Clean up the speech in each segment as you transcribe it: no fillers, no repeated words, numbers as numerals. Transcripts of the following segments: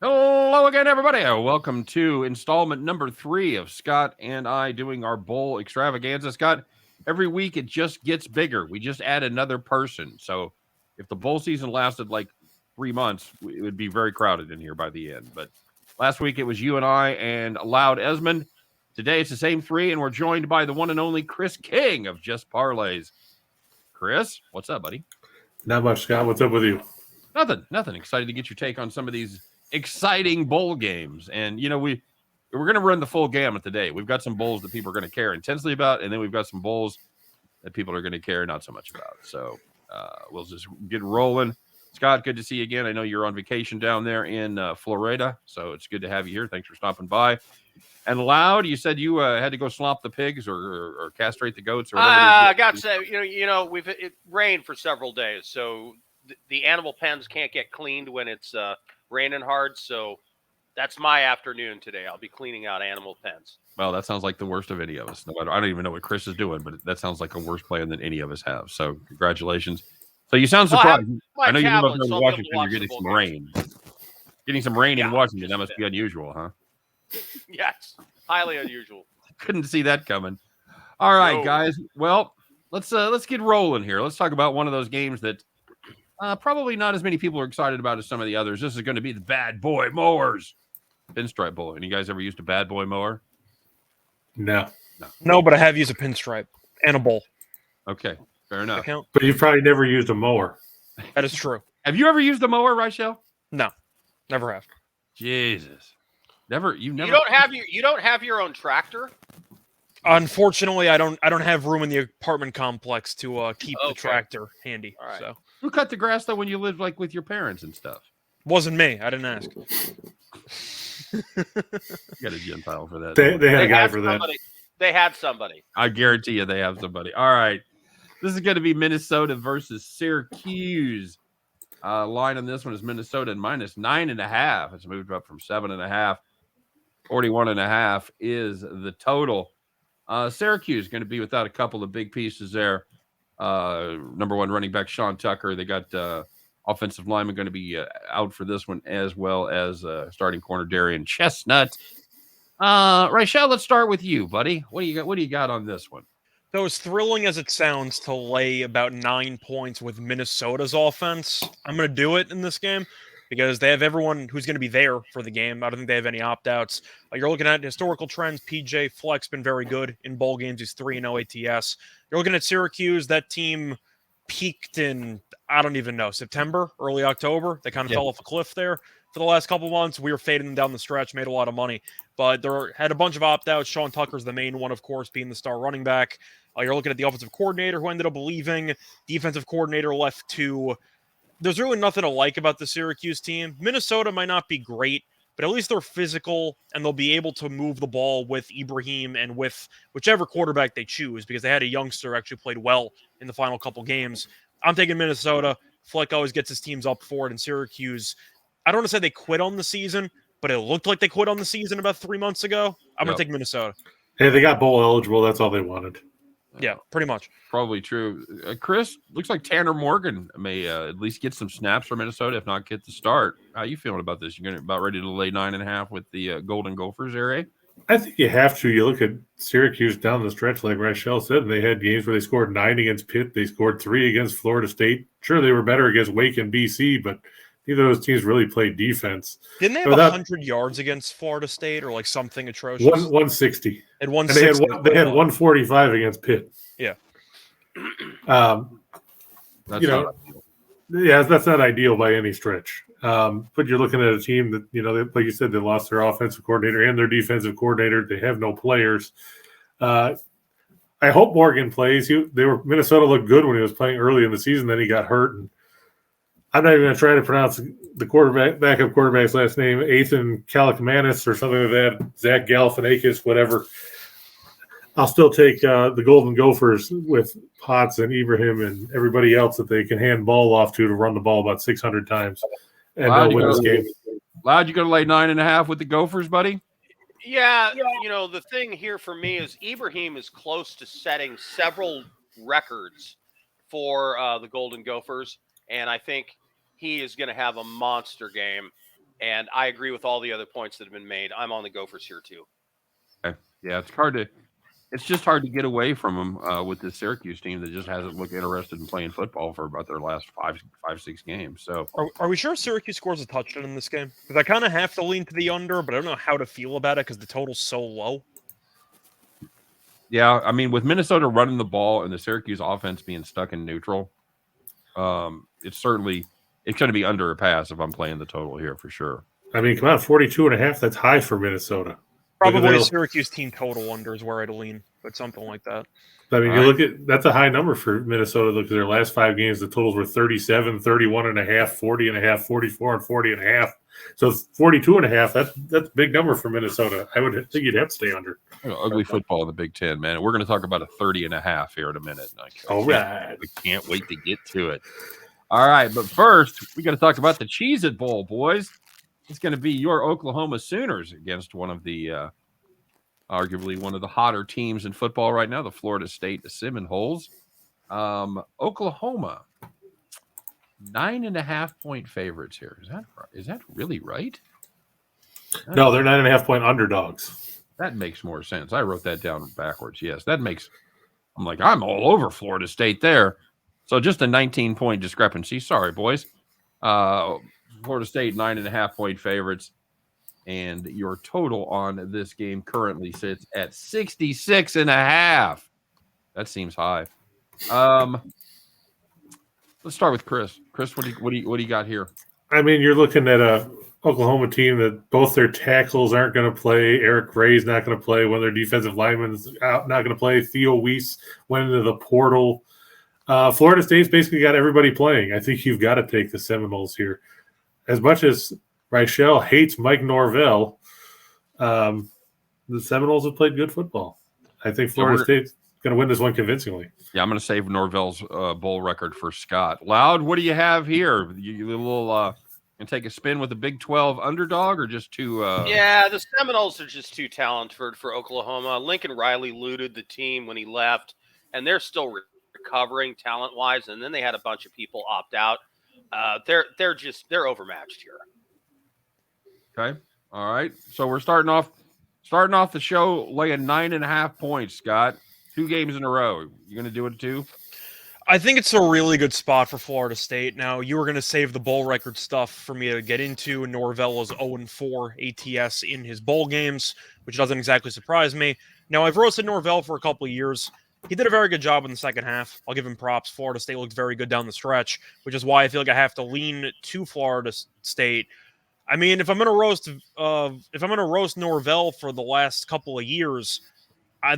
Hello again, everybody. Welcome to installment number 3 of Scott and I doing our bowl extravaganza. Scott, every week it just gets bigger. We just add another person. So if the bowl season lasted like 3 months, it would be very crowded in here by the end. But last week it was you and I and Loud Esmond. Today it's the same three, and we're joined by the one and only Chris King of Just Parlays. Chris, what's up, buddy? Not much, Scott. What's up with you? Nothing. Excited to get your take on some of these exciting bowl games. And we're going to run the full gamut today. We've got some bowls that people are going to care intensely about, and then we've got some bowls that people are going to care not so much about. So we'll just get rolling. Scott, good to see you again. I know you're on vacation down there in Florida, so it's good to have you here. Thanks for stopping by. And Loud, you said you had to go slop the pigs or castrate the goats or whatever. I got to say, it rained for several days, so the animal pens can't get cleaned when it's raining hard. So that's my afternoon today. I'll be cleaning out animal pens. Well, that sounds like the worst of any of us. No, I don't even know what Chris is doing, but that sounds like a worse plan than any of us have. So congratulations. So you sound surprised. I know you're up there in Washington. You're getting some rain. Getting some rain in Washington. That must be unusual, huh? Yes, highly unusual. Couldn't see that coming. All right, guys. Well, let's get rolling here. Let's talk about one of those games that probably not as many people are excited about as some of the others. This is going to be the Bad Boy Mowers. Pinstripe Bowl. Any guys ever used a Bad Boy Mower? No, but I have used a pinstripe and a bowl. Okay, fair enough. But you've probably never used a mower. That is true. Have you ever used a mower, Rachel? No, never have. Jesus, never. You never. You don't have your own tractor. Unfortunately, I don't have room in the apartment complex to keep the tractor handy. All right. So who cut the grass though when you lived like with your parents and stuff? Wasn't me. I didn't ask. You got a Gentile for that. They had a guy for somebody. that. They had somebody. I guarantee you they have somebody. All right. This is going to be Minnesota versus Syracuse. Line on this one is Minnesota at -9.5. It's moved up from 7.5. 41.5 is the total. Syracuse is going to be without a couple of big pieces there. Number one running back Sean Tucker. They got offensive lineman going to be out for this one, as well as starting corner Darian Chestnut. Rachel, let's start with you, buddy. What do you got on this one? So as thrilling as it sounds to lay about 9 points with Minnesota's offense, I'm going to do it in this game because they have everyone who's going to be there for the game. I don't think they have any opt-outs. You're looking at historical trends. PJ Fleck's been very good in bowl games. He's 3-0 ATS. You're looking at Syracuse. That team peaked in, I don't even know, September, early October. They kind of fell off a cliff there for the last couple months. We were fading them down the stretch, made a lot of money. But they had a bunch of opt-outs. Sean Tucker's the main one, of course, being the star running back. You're looking at the offensive coordinator who ended up leaving. Defensive coordinator left too. There's really nothing to like about the Syracuse team. Minnesota might not be great, but at least they're physical, and they'll be able to move the ball with Ibrahim and with whichever quarterback they choose, because they had a youngster who actually played well in the final couple games. I'm taking Minnesota. Fleck always gets his teams up for it, and Syracuse, I don't want to say they quit on the season, but it looked like they quit on the season about 3 months ago. I'm going to take Minnesota. Hey, they got bowl eligible. That's all they wanted. Yeah, pretty much. Probably true. Chris, looks like Tanner Morgan may at least get some snaps for Minnesota, if not get the start. How are you feeling about this? You're about ready to lay 9.5 with the Golden Gophers there, eh? I think you have to. You look at Syracuse down the stretch, like Rachel said, and they had games where they scored 9 against Pitt. They scored 3 against Florida State. Sure, they were better against Wake and BC, but neither of those teams really played defense. Didn't they have 100 yards against Florida State or like something atrocious? 160. And 160. And they had 145 against Pitt. Yeah. That's not ideal by any stretch. But you're looking at a team that, like you said, they lost their offensive coordinator and their defensive coordinator. They have no players. I hope Morgan plays. Minnesota looked good when he was playing early in the season. Then he got hurt, and I'm not even going to try to pronounce the backup quarterback's last name, Ethan Kaliakmanis or something like that, Zach Galifianakis, whatever. I'll still take the Golden Gophers with Potts and Ibrahim and everybody else that they can hand ball off to run the ball about 600 times, and they'll win this game. Loud, you going to lay 9.5 with the Gophers, buddy? Yeah, the thing here for me is Ibrahim is close to setting several records for the Golden Gophers, and I think he is going to have a monster game. And I agree with all the other points that have been made. I'm on the Gophers here too. Okay. Yeah, it's just hard to get away from them with this Syracuse team that just hasn't looked interested in playing football for about their last 6 games. So Are we sure Syracuse scores a touchdown in this game? Because I kind of have to lean to the under, but I don't know how to feel about it because the total's so low. yeah, I mean, with Minnesota running the ball and the Syracuse offense being stuck in neutral, it's going to be under a pass if I'm playing the total here for sure. I mean, come on, 42.5. That's high for Minnesota. Probably Syracuse team total under is where I'd lean, but something like that. I mean, that's a high number for Minnesota. Look at their last 5 games. The totals were 37, 31.5, 40.5, 44, and 40.5. So 42.5. That's a big number for Minnesota. I would think you'd have to stay under. Ugly football in the Big Ten, man. We're going to talk about a 30.5 here in a minute. All right. We can't wait to get to it. All right, but first, we got to talk about the Cheez-It Bowl, boys. It's going to be your Oklahoma Sooners against one of the arguably one of the hotter teams in football right now, the Florida State Seminoles. Oklahoma, 9.5-point favorites here. Is that really right? No, they're 9.5-point underdogs. That makes more sense. I wrote that down backwards. Yes, I'm like, I'm all over Florida State there. So just a 19-point discrepancy. Sorry, boys. Florida State, 9.5-point favorites. And your total on this game currently sits at 66.5. That seems high. Let's start with Chris. Chris, what do you got here? I mean, you're looking at a Oklahoma team that both their tackles aren't going to play. Eric Gray's not going to play. One of their defensive linemen's out, not going to play. Theo Weiss went into the portal. Florida State's basically got everybody playing. I think you've got to take the Seminoles here. As much as Reichel hates Mike Norvell, the Seminoles have played good football. I think Florida State's going to win this one convincingly. Yeah, I'm going to save Norvell's bowl record for Scott. Loud, what do you have here? You little and take a spin with a Big 12 underdog or just too Yeah, the Seminoles are just too talented for Oklahoma. Lincoln Riley looted the team when he left, and they're still recovering talent-wise, and then they had a bunch of people opt out. They're overmatched here. Okay. All right. So we're starting off the show laying 9.5 points, Scott. 2 games in a row. You going to do it too? I think it's a really good spot for Florida State. Now, you were going to save the bowl record stuff for me to get into. Norvell is 0-4 ATS in his bowl games, which doesn't exactly surprise me. Now, I've roasted Norvell for a couple of years. He did a very good job in the second half. I'll give him props. Florida State looked very good down the stretch, which is why I feel like I have to lean to Florida State. I mean, if I'm going to roast Norvell for the last couple of years,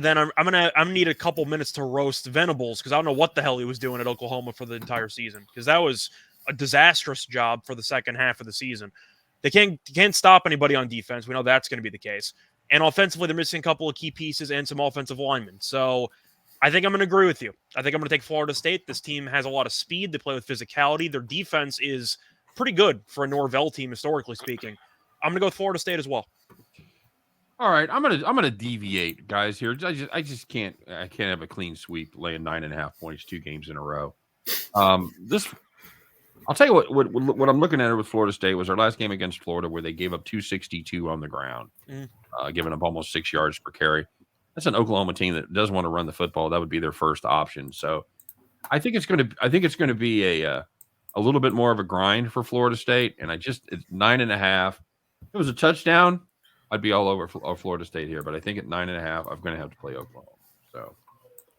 then I'm gonna need a couple minutes to roast Venables because I don't know what the hell he was doing at Oklahoma for the entire season because that was a disastrous job for the second half of the season. They can't stop anybody on defense. We know that's going to be the case. And offensively, they're missing a couple of key pieces and some offensive linemen. So I think I'm going to agree with you. I think I'm going to take Florida State. This team has a lot of speed. They play with physicality. Their defense is pretty good for a Norvell team, historically speaking. I'm going to go with Florida State as well. All right, I'm gonna deviate, guys. Here, I just can't have a clean sweep laying 9.5 points 2 games in a row. I'll tell you what I'm looking at with Florida State was our last game against Florida where they gave up 262 on the ground, giving up almost 6 yards per carry. That's an Oklahoma team that does want to run the football. That would be their first option. So I think it's gonna be a little bit more of a grind for Florida State, and it's 9.5. If it was a touchdown, I'd be all over Florida State here, but I think at 9.5, I'm going to have to play Oklahoma. So,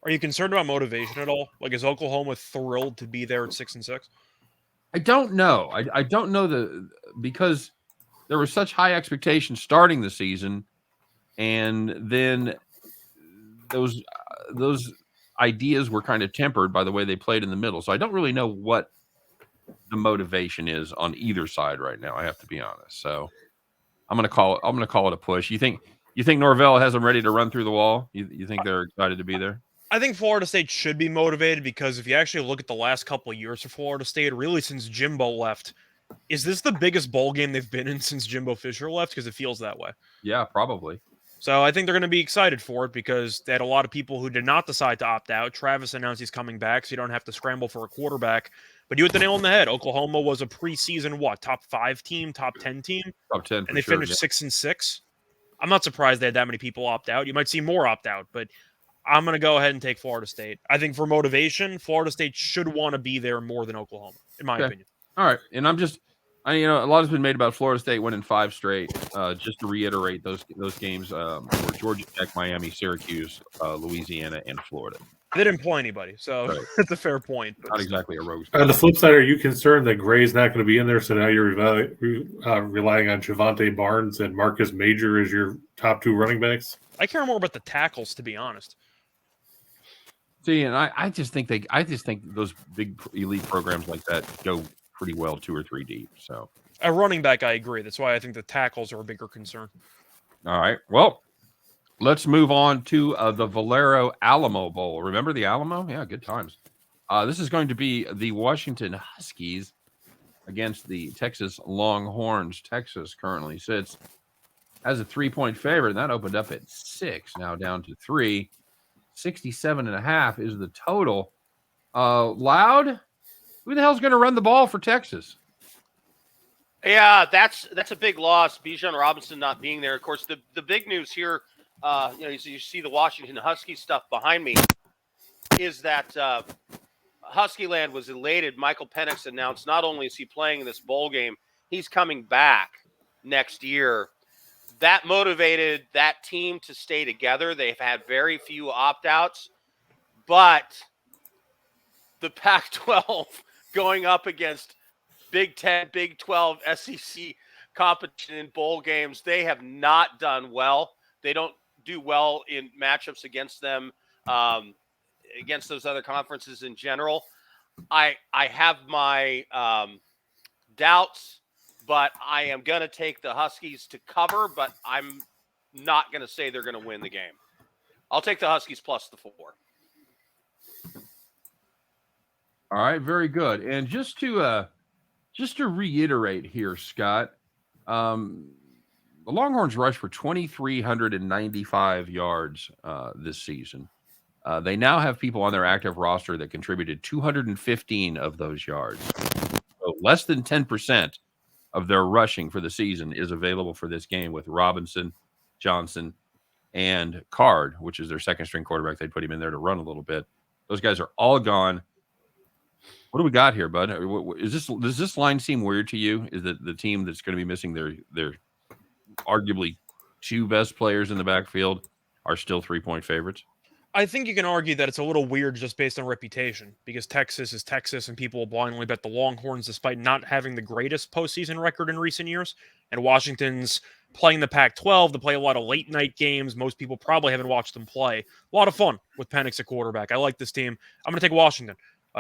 are you concerned about motivation at all? Like, is Oklahoma thrilled to be there at 6-6? I don't know. I don't know because there were such high expectations starting the season, and then those ideas were kind of tempered by the way they played in the middle. So I don't really know what the motivation is on either side right now. I have to be honest. So. I'm gonna call it a push. You think Norvell has them ready to run through the wall? You think they're excited to be there? I think Florida State should be motivated because if you actually look at the last couple of years for Florida State, really since Jimbo left, is this the biggest bowl game they've been in since Jimbo Fisher left? Because it feels that way. Yeah, probably. So I think they're going to be excited for it because they had a lot of people who did not decide to opt out. Travis announced he's coming back, so you don't have to scramble for a quarterback. But you hit the nail on the head. Oklahoma was a preseason top 5 team, top 10 team, Top 10 for and they sure, finished yeah. 6-6. I'm not surprised they had that many people opt out. You might see more opt out, but I'm going to go ahead and take Florida State. I think for motivation, Florida State should want to be there more than Oklahoma, in my opinion. All right, and a lot has been made about Florida State winning 5 straight. Just to reiterate, those games were Georgia Tech, Miami, Syracuse, Louisiana, and Florida. They didn't play anybody, so Right. it's a fair point. But Not exactly a rogue. On the flip side, are you concerned that Gray's not going to be in there? So now you're relying on Javonte Barnes and Marcus Major as your top 2 running backs? I care more about the tackles, to be honest. See, and I just think those big elite programs like that go pretty well 2 or 3 deep. So A running back, I agree. That's why I think the tackles are a bigger concern. all right, well, let's move on to the Valero Alamo Bowl. Remember the Alamo? Yeah, good times. This is going to be the Washington Huskies against the Texas Longhorns. Texas currently sits as a 3-point favorite, and that opened up at 6, now down to 3. 67.5 is the total. Loud, who the hell's going to run the ball for Texas? Yeah, that's a big loss. Bijan Robinson not being there. Of course, the big news here, you see the Washington Huskies stuff behind me, is that Huskyland was elated. Michael Penix announced not only is he playing in this bowl game, he's coming back next year. That motivated that team to stay together. They've had very few opt-outs, but the Pac-12 going up against Big 10, Big 12, SEC competition in bowl games, they have not done well. They don't do well in matchups against them, against those other conferences in general. I have my doubts, but I am going to take the Huskies to cover, but I'm not going to say they're going to win the game. I'll take the Huskies plus the 4. All right, very good. And just to reiterate here, Scott, the Longhorns rushed for 2,395 yards this season. They now have people on their active roster that contributed 215 of those yards. So less than 10% of their rushing for the season is available for this game with Robinson, Johnson, and Card, which is their second-string quarterback. They put him in there to run a little bit. Those guys are all gone. What do we got here, bud? Does this line seem weird to you? Is that the team that's going to be missing their arguably 2 best players in the backfield are still 3-point favorites? I think you can argue that it's a little weird just based on reputation, because Texas is Texas and people will blindly bet the Longhorns despite not having the greatest postseason record in recent years. And Washington's playing the Pac-12 to play a lot of late-night games. Most people probably haven't watched them play. A lot of fun with Penix at quarterback. I like this team. I'm going to take Washington.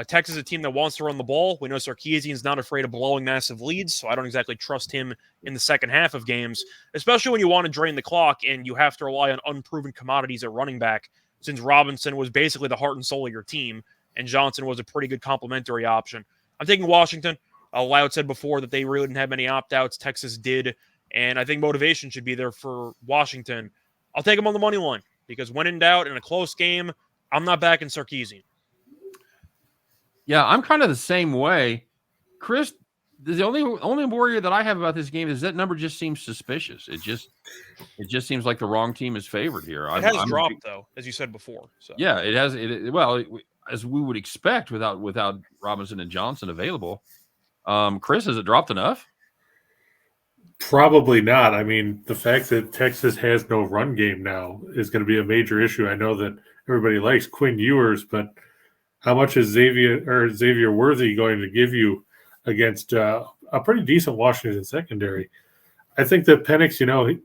Texas is a team that wants to run the ball. We know Sarkisian's not afraid of blowing massive leads, so I don't exactly trust him in the second half of games, especially when you want to drain the clock and you have to rely on unproven commodities at running back, since Robinson was basically the heart and soul of your team, and Johnson was a pretty good complementary option. I'm taking Washington. Loud said before that they really didn't have many opt-outs. Texas did, and I think motivation should be there for Washington. I'll take them on the money line, because when in doubt in a close game, I'm not backing Sarkisian. Yeah, I'm kind of the same way. Chris, the only worry that I have about this game is that number just seems suspicious. It just seems like the wrong team is favored here. It has dropped, though, as you said before. So. Yeah, it has. As we would expect without Robinson and Johnson available. Chris, has it dropped enough? Probably not. I mean, the fact that Texas has no run game now is going to be a major issue. I know that everybody likes Quinn Ewers, but how much is Xavier Worthy going to give you against a pretty decent Washington secondary? I think that Penix,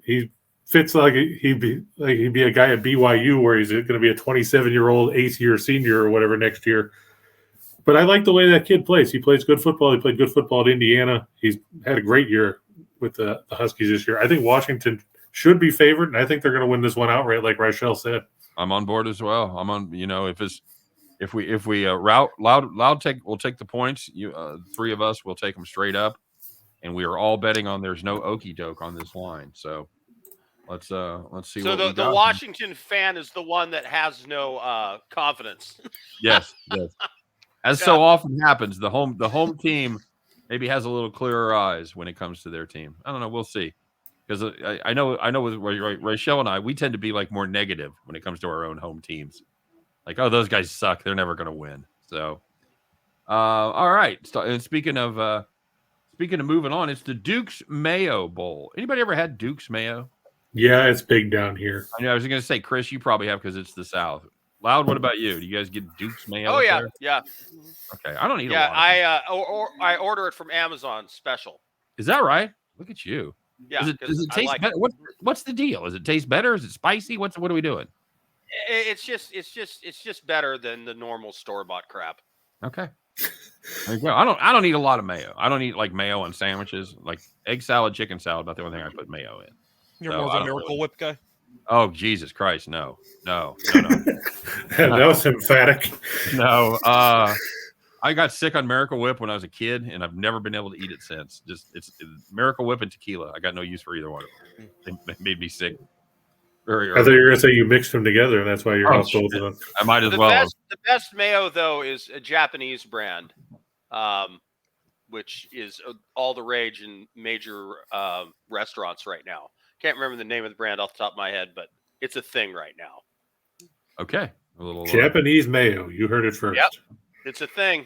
he fits like he'd be a guy at BYU where he's going to be a 27-year-old, 8th-year senior or whatever next year. But I like the way that kid plays. He plays good football. He played good football at Indiana. He's had a great year with the Huskies this year. I think Washington should be favored, and I think they're going to win this one outright, like Rachel said. I'm on board as well. I'm on. If we Loud we'll take the points. Three of us will take them straight up, and we are all betting on there's no okey doke on this line. So let's see. So the Washington fan is the one that has no confidence. Yes. As so often happens, the home team maybe has a little clearer eyes when it comes to their team. I don't know. We'll see. Because I know with Rachel and I, we tend to be like more negative when it comes to our own home teams. Like, oh, those guys suck. They're never going to win. So, all right. And speaking of moving on, it's the Duke's Mayo Bowl. Anybody ever had Duke's Mayo? Yeah, it's big down here. I know. I was going to say, Chris, you probably have because it's the South. Loud. What about you? Do you guys get Duke's Mayo? Oh yeah, there? yeah. Okay, I don't eat a Yeah, lot. I order it from Amazon special. Is that right? Look at you. Yeah, Does it taste better? What's the deal? Does it taste better? Is it spicy? What are we doing? It's just better than the normal store-bought crap. Okay. There you go. I don't eat a lot of mayo. I don't eat like mayo on sandwiches. Like egg salad, chicken salad, about the only thing I put mayo in. You're more of a Miracle Whip guy? Oh, Jesus Christ. No. That was emphatic. No. I got sick on Miracle Whip when I was a kid, and I've never been able to eat it since. It's Miracle Whip and tequila. I got no use for either one of them. They made me sick very early. I thought you were going to say you mixed them together, and that's why you're off both of them. I might as well. The best mayo, though, is a Japanese brand, which is all the rage in major restaurants right now. Can't remember the name of the brand off the top of my head, but it's a thing right now. Okay. A little Japanese mayo. You heard it first. Yep. It's a thing.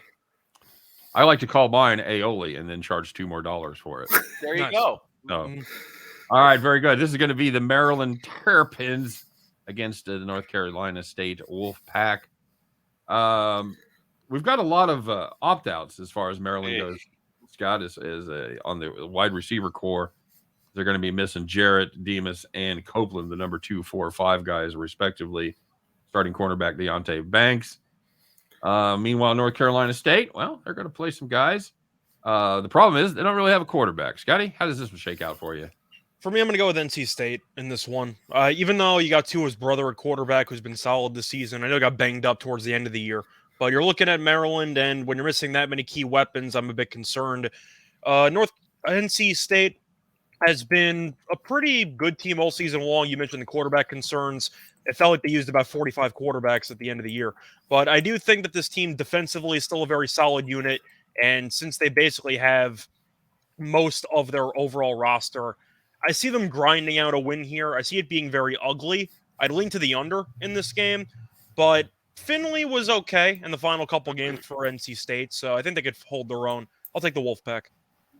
I like to call mine aioli and then charge $2 more for it. There you go. No. All right, very good. This is going to be the Maryland Terrapins against the North Carolina State Wolf Pack. We've got a lot of opt-outs as far as Maryland goes. Scott is on the wide receiver core. They're going to be missing Jarrett, Demas, and Copeland, the number 2, 4, 5 guys, respectively. Starting cornerback Deontay Banks. Meanwhile, North Carolina State, well, they're going to play some guys. The problem is they don't really have a quarterback. Scotty, how does this one shake out for you? For me, I'm going to go with NC State in this one. Even though you got Tua's brother at quarterback who's been solid this season, I know he got banged up towards the end of the year. But you're looking at Maryland, and when you're missing that many key weapons, I'm a bit concerned. NC State has been a pretty good team all season long. You mentioned the quarterback concerns. It felt like they used about 45 quarterbacks at the end of the year. But I do think that this team defensively is still a very solid unit. And since they basically have most of their overall roster, I see them grinding out a win here. I see it being very ugly. I'd lean to the under in this game. But Finley was okay in the final couple games for NC State. So I think they could hold their own. I'll take the Wolfpack.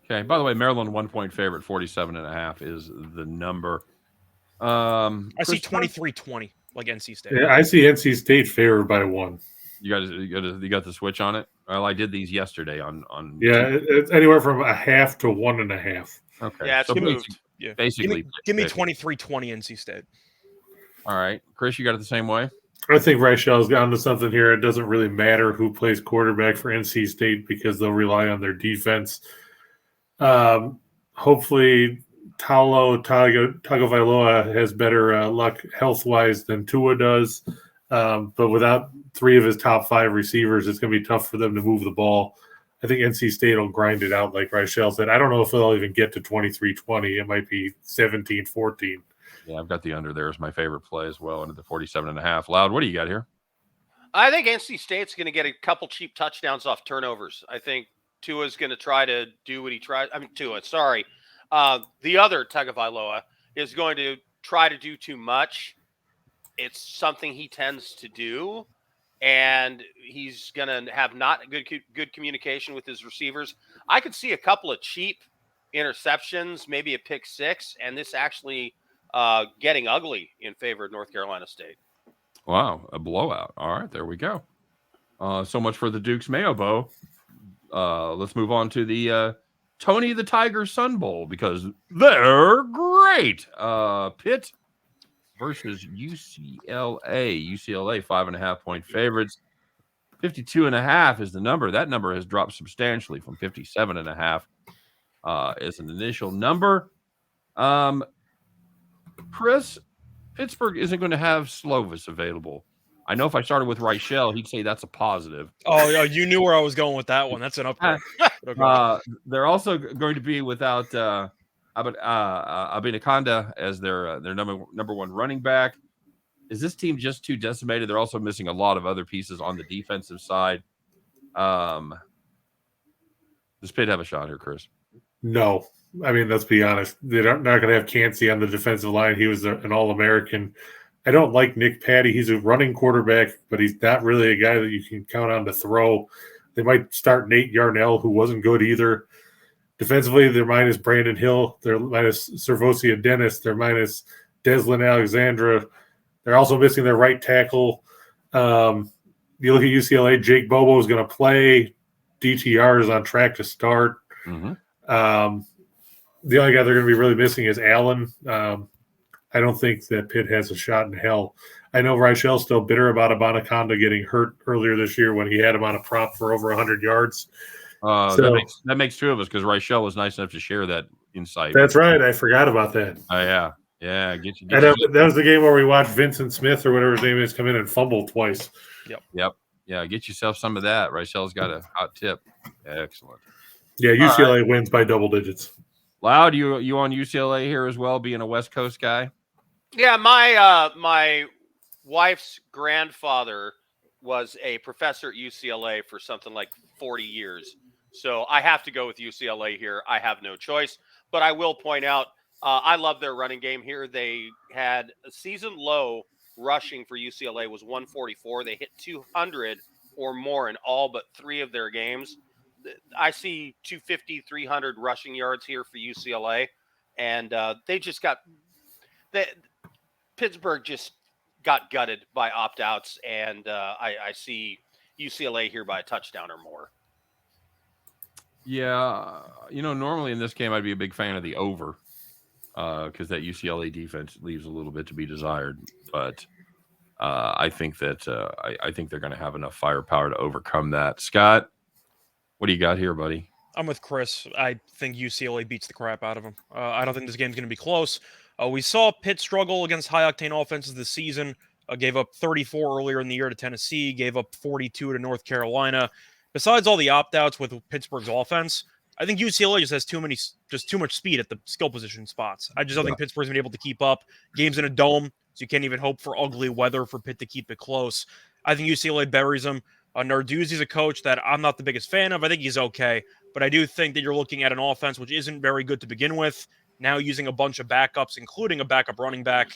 Okay. By the way, Maryland 1-point favorite, 47.5 is the number. I see 23-20 like NC State. Yeah, I see NC State favored by 1. You got the switch on it? Well, I did these yesterday on. Yeah, it's anywhere from a half to 1.5. Okay. Yeah, it's moved. Basically, give me 23-20 NC State. All right, Chris, you got it the same way. I think Rachel's gotten to something here. It doesn't really matter who plays quarterback for NC State because they'll rely on their defense. Hopefully, Tagovailoa has better luck health-wise than Tua does. But without 3 of his top 5 receivers, it's going to be tough for them to move the ball. I think NC State will grind it out, like Rachel said. I don't know if they'll even get to 23-20. It might be 17-14. Yeah, I've got the under there as my favorite play as well, under the 47.5. Loud, what do you got here? I think NC State's going to get a couple cheap touchdowns off turnovers. I think Tua's going to try to do what he tries. I mean, Tua, sorry. The other Tagovailoa is going to try to do too much. It's something he tends to do, and he's going to have not good communication with his receivers. I could see a couple of cheap interceptions, maybe a pick 6, and this actually getting ugly in favor of North Carolina State. Wow, a blowout. All right, there we go. So much for the Duke's Mayo Bowl. Let's move on to the Tony the Tiger Sun Bowl because they're great. Pitt versus UCLA. UCLA 5.5-point favorites. 52.5 is the number. That number has dropped substantially from 57.5 as an initial number. Chris, Pittsburgh isn't going to have Slovis available. I know if I started with Reichel, he'd say that's a positive. Oh, yeah, you knew where I was going with that one. That's an upgrade. They're also going to be without Abinaconda as their number 1 running back. Is this team just too decimated? They're also missing a lot of other pieces on the defensive side. Does Pitt have a shot here, Chris? No. I mean, let's be honest. They're not going to have Cansey on the defensive line. He was an All-American. I don't like Nick Patty. He's a running quarterback, but he's not really a guy that you can count on to throw. They might start Nate Yarnell, who wasn't good either. Defensively, they're minus Brandon Hill. They're minus Servosia Dennis. They're minus Deslin Alexandra. They're also missing their right tackle. You look at UCLA, Jake Bobo is going to play. DTR is on track to start. Mm-hmm. The only guy they're going to be really missing is Allen. I don't think that Pitt has a shot in hell. I know Richel's still bitter about Abanaconda getting hurt earlier this year when he had him on a prop for over 100 yards. That makes two of us because Richel was nice enough to share that insight. That's right. I forgot about that. Oh, yeah. Yeah. Get you. That was the game where we watched Vincent Smith or whatever his name is come in and fumble twice. Yep. Yeah. Get yourself some of that. Richel's got a hot tip. Excellent. Yeah, UCLA wins by double digits. Loud, you on UCLA here as well, being a West Coast guy? Yeah, my wife's grandfather was a professor at UCLA for something like 40 years. So I have to go with UCLA here. I have no choice. But I will point out, I love their running game here. They had a season low rushing for UCLA was 144. They hit 200 or more in all but 3 of their games. I see 250, 300 rushing yards here for UCLA. And they just got Pittsburgh just got gutted by opt-outs. And I see UCLA here by a touchdown or more. Yeah. Normally in this game, I'd be a big fan of the over because that UCLA defense leaves a little bit to be desired. But I think that I think they're going to have enough firepower to overcome that. Scott, what do you got here, buddy? I'm with Chris. I think UCLA beats the crap out of them. I don't think this game's going to be close. We saw Pitt struggle against high-octane offenses this season. Gave up 34 earlier in the year to Tennessee. Gave up 42 to North Carolina. Besides all the opt-outs with Pittsburgh's offense, I think UCLA just has too much speed at the skill position spots. I just don't think Pittsburgh's been able to keep up. Game's in a dome, so you can't even hope for ugly weather for Pitt to keep it close. I think UCLA buries them. Narduzzi's a coach that I'm not the biggest fan of. I think he's okay, but I do think that you're looking at an offense which isn't very good to begin with. Now using a bunch of backups, including a backup running back,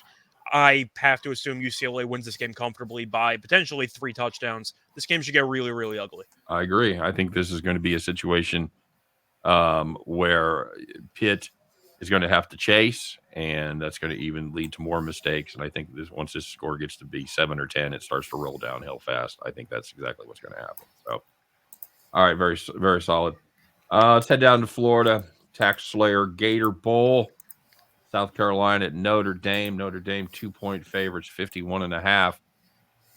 I have to assume UCLA wins this game comfortably by potentially 3 touchdowns. This game should get really, really ugly. I agree. I think this is going to be a situation where Pitt is going to have to chase, and that's going to even lead to more mistakes. And I think once this score gets to be 7 or 10, it starts to roll downhill fast. I think that's exactly what's going to happen. So, all right, very, very solid. Let's head down to Florida. Tax Slayer Gator Bowl. South Carolina at Notre Dame. Notre Dame 2-point favorites, 51.5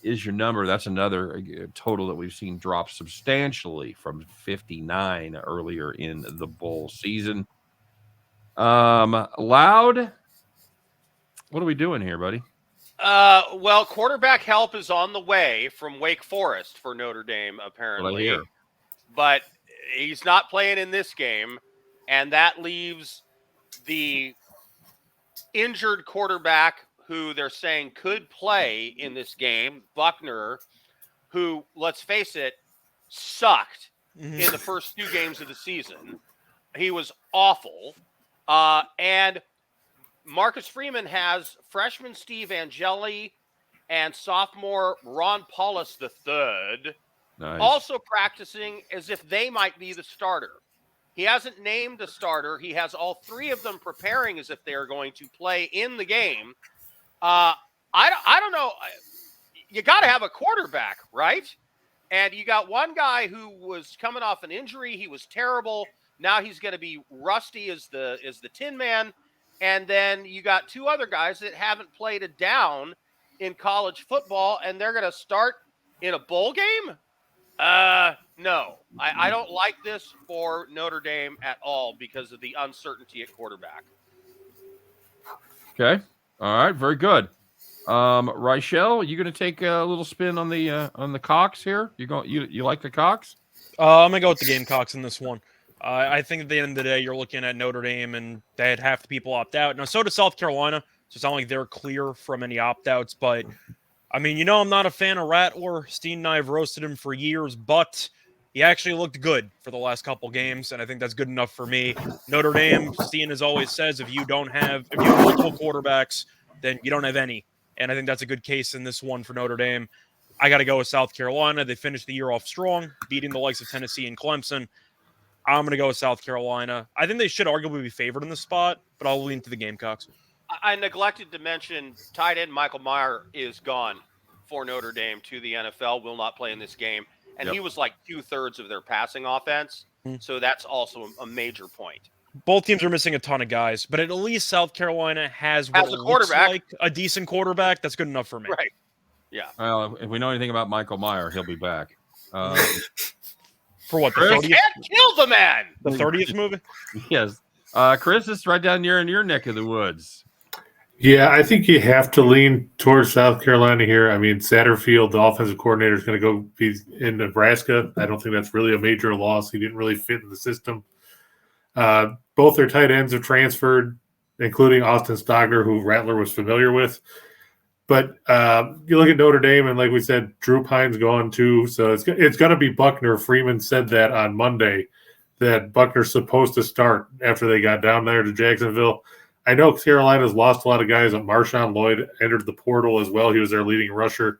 is your number. That's another total that we've seen drop substantially from 59 earlier in the bowl season. Loud, what are we doing here, buddy? Well, quarterback help is on the way from Wake Forest for Notre Dame, apparently. But he's not playing in this game, and that leaves the injured quarterback who they're saying could play in this game, Buckner, who, let's face it, sucked in the first 2 games of the season. He was awful. And Marcus Freeman has freshman Steve Angeli and sophomore Ron Paulus III also practicing as if they might be the starter. He hasn't named a starter. He has all 3 of them preparing as if they are going to play in the game. I don't know. You got to have a quarterback, right? And you got one guy who was coming off an injury. He was terrible. Now he's going to be rusty as the Tin Man. And then you got 2 other guys that haven't played a down in college football, and they're going to start in a bowl game? No. I don't like this for Notre Dame at all because of the uncertainty at quarterback. Okay. All right. Very good. Richel, you going to take a little spin on the Cox here? You like the Cox? I'm going to go with the Gamecocks in this one. I think at the end of the day, you're looking at Notre Dame, and they had half the people opt out. Now, so does South Carolina. So it's not like they're clear from any opt-outs. But, I mean, I'm not a fan of Rattler. Steen and I have roasted him for years. But He actually looked good for the last couple games, and I think that's good enough for me. Notre Dame, Steen as always says, if you have multiple quarterbacks, then you don't have any. And I think that's a good case in this one for Notre Dame. I got to go with South Carolina. They finished the year off strong, beating the likes of Tennessee and Clemson. I'm going to go with South Carolina. I think they should arguably be favored in this spot, but I'll lean to the Gamecocks. I neglected to mention tight end Michael Mayer is gone for Notre Dame to the NFL, will not play in this game. And he was like 2/3 of their passing offense. So that's also a major point. Both teams are missing a ton of guys, but at least South Carolina has what a quarterback, like a decent quarterback. That's good enough for me. Right. Yeah. Well, if we know anything about Michael Mayer, he'll be back. For what? The You 30th? can't kill the man. The 30th movie? Yes. Chris, this is right down here in your neck of the woods. Yeah, I think you have to lean towards South Carolina here. I mean, Satterfield, the offensive coordinator, is going to go be in Nebraska. I don't think that's really a major loss. He didn't really fit in the system. Both their tight ends have transferred, including Austin Stogner, who Rattler was familiar with. But you look at Notre Dame, and like we said, Drew Pine's gone too. So it's going to be Buckner. Freeman said that on Monday, that Buckner's supposed to start after they got down there to Jacksonville. I know Carolina's lost a lot of guys. Marshawn Lloyd entered the portal as well. He was their leading rusher.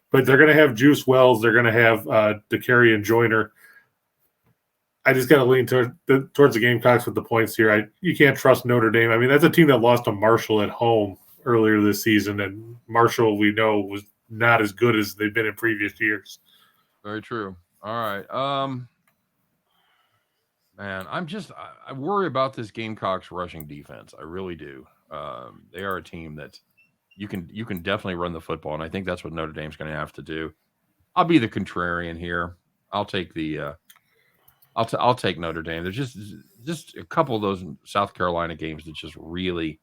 But they're going to have Juice Wells. They're going to have DeCarry Joyner. I just got to lean towards the Gamecocks with the points here. You can't trust Notre Dame. I mean, that's a team that lost to Marshall at home earlier this season, and Marshall, we know, was not as good as they've been in previous years. Very true. All right. Man, I worry about this Gamecocks rushing defense. I really do. They are a team that you can definitely run the football, and I think that's what Notre Dame's going to have to do. I'll be the contrarian here. I'll take the I'll take Notre Dame. There's just a couple of those South Carolina games that just really,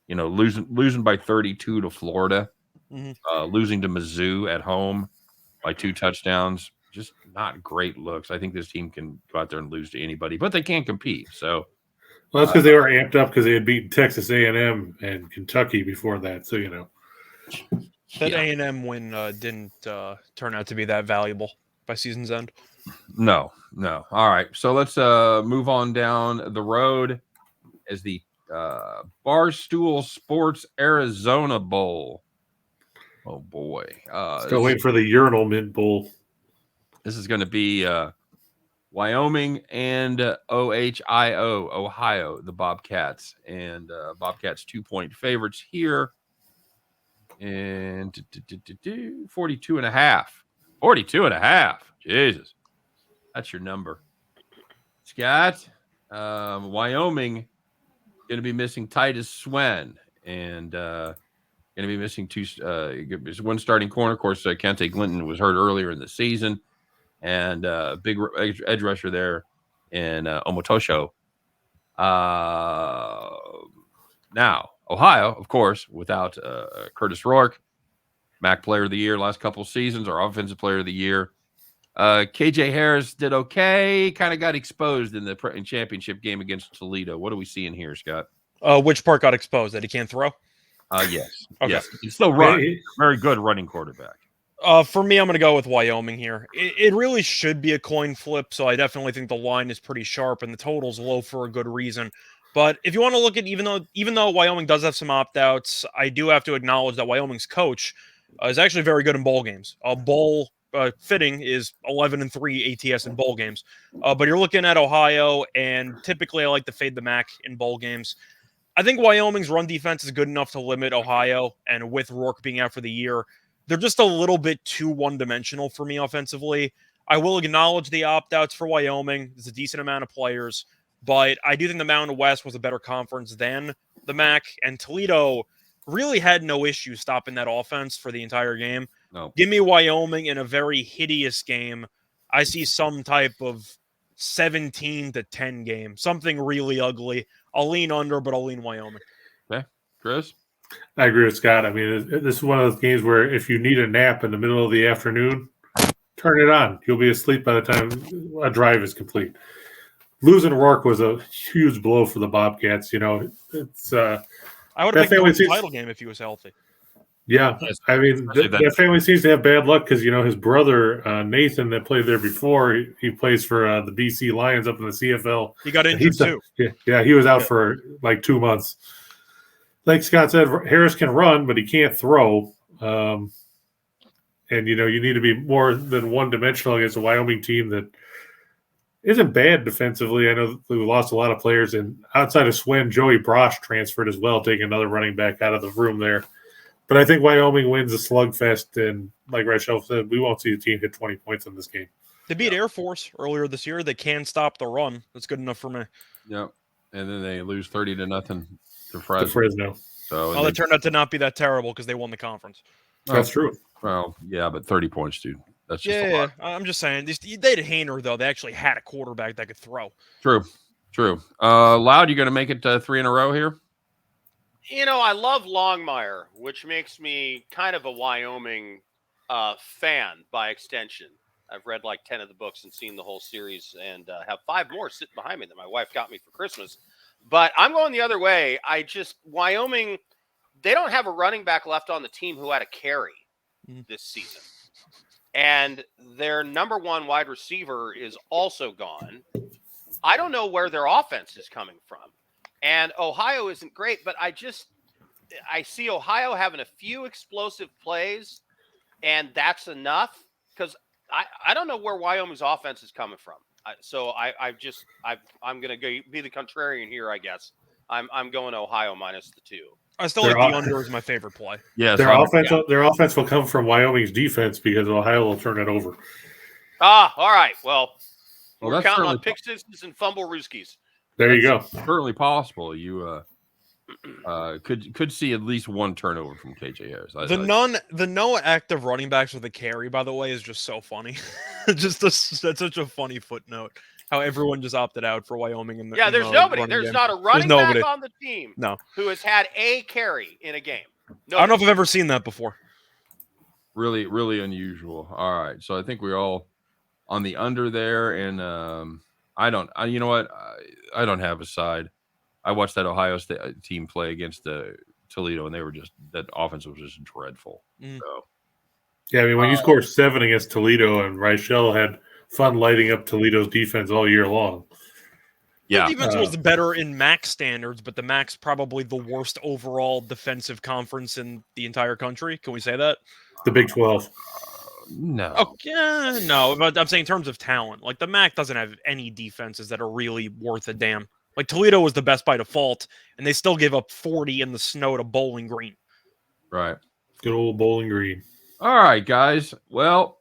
losing by 32 to Florida, losing to Mizzou at home by 2 touchdowns. Just not great looks. I think this team can go out there and lose to anybody, but they can't compete. So, well, that's because they were amped up because they had beaten Texas A&M and Kentucky before that. So that A&M win didn't turn out to be that valuable by season's end. No. All right, so let's move on down the road as the Barstool Sports Arizona Bowl. Oh boy, still waiting for the Urinal Mint Bowl. This is going to be Wyoming and Ohio, the Bobcats. And Bobcats 2-point favorites here. And 42.5. 42.5. Jesus. That's your number. Scott, Wyoming going to be missing Titus Swen. And going to be missing one starting corner. Of course, Kente Clinton was hurt earlier in the season. And big edge rusher there in Omotosho. Now, Ohio, of course, without Curtis Rourke, MAC Player of the Year last couple seasons, or Offensive Player of the Year. KJ Harris did okay, kind of got exposed in the championship game against Toledo. What are we seeing here, Scott? Which part got exposed? That he can't throw? Yes. Okay. Yes. He's still running. Very good running quarterback. For me, I'm going to go with Wyoming here. It really should be a coin flip, so I definitely think the line is pretty sharp and the total's low for a good reason. But if you want to look at, even though Wyoming does have some opt-outs, I do have to acknowledge that Wyoming's coach is actually very good in bowl games. Bowl fitting is 11-3 ATS in bowl games. But you're looking at Ohio, and typically I like to fade the MAC in bowl games. I think Wyoming's run defense is good enough to limit Ohio, and with Rourke being out for the year, they're just a little bit too one-dimensional for me offensively. I will acknowledge the opt-outs for Wyoming. There's a decent amount of players, but I do think the Mountain West was a better conference than the MAC, and Toledo really had no issue stopping that offense for the entire game. No. Give me Wyoming in a very hideous game. I see some type of 17-10 game, something really ugly. I'll lean under, but I'll lean Wyoming. Okay. Chris? I agree with Scott. I mean, this is one of those games where if you need a nap in the middle of the afternoon, turn it on. You'll be asleep by the time a drive is complete. Losing Rourke was a huge blow for the Bobcats. It's I would have picked the title game if he was healthy. Yeah, I mean, that family seems to have bad luck because, his brother, Nathan, that played there before, he plays for the BC Lions up in the CFL. He got injured too. Yeah, he was out for like 2 months. Like Scott said, Harris can run, but he can't throw. And, you need to be more than one-dimensional against a Wyoming team that isn't bad defensively. I know we lost a lot of players. And outside of Swen, Joey Brosh transferred as well, taking another running back out of the room there. But I think Wyoming wins a slugfest, and like Rachel said, we won't see a team hit 20 points in this game. They beat Air Force earlier this year. They can stop the run. That's good enough for me. Yep. And then they lose 30-0 to Fresno. So it turned out to not be that terrible because they won the conference. That's true. Well, yeah, but 30 points, dude. That's just a lot. I'm just saying. They had Hainer, though. They actually had a quarterback that could throw. True. Loud, you going to make it 3 in a row here? I love Longmire, which makes me kind of a Wyoming fan by extension. I've read like 10 of the books and seen the whole series and have 5 more sitting behind me that my wife got me for Christmas. But I'm going the other way. Wyoming, they don't have a running back left on the team who had a carry this season. And their number 1 wide receiver is also gone. I don't know where their offense is coming from. And Ohio isn't great, but I see Ohio having a few explosive plays, and that's enough because I don't know where Wyoming's offense is coming from. I'm going to be the contrarian here, I guess. I'm going Ohio minus the 2. I still like the under as my favorite play. Yes, their offense will come from Wyoming's defense because Ohio will turn it over. All right. Well, we're counting on certainly pick sixes and fumble rooskies. There you go. Certainly possible. You could see at least 1 turnover from KJ Harris. The no active running backs with a carry, by the way, is just so funny. That's such a funny footnote. How everyone just opted out for Wyoming. There's nobody. There's not a running back on the team who has had a carry in a game. Nobody. I don't know if I've ever seen that before. Really, really unusual. All right. So I think we're all on the under there. And you know what? I don't have a side. I watched that Ohio State team play against Toledo, and that offense was just dreadful. So. Yeah, I mean, when you score 7 against Toledo, and Reichel had fun lighting up Toledo's defense all year long. Yeah, the defense was better in MAC standards, but the MAC's probably the worst overall defensive conference in the entire country. Can we say that? The Big 12. No. Okay, no, but I'm saying in terms of talent, like the MAC doesn't have any defenses that are really worth a damn. Like Toledo was the best by default, and they still gave up 40 in the snow to Bowling Green. Right. Good old Bowling Green. All right, guys. Well,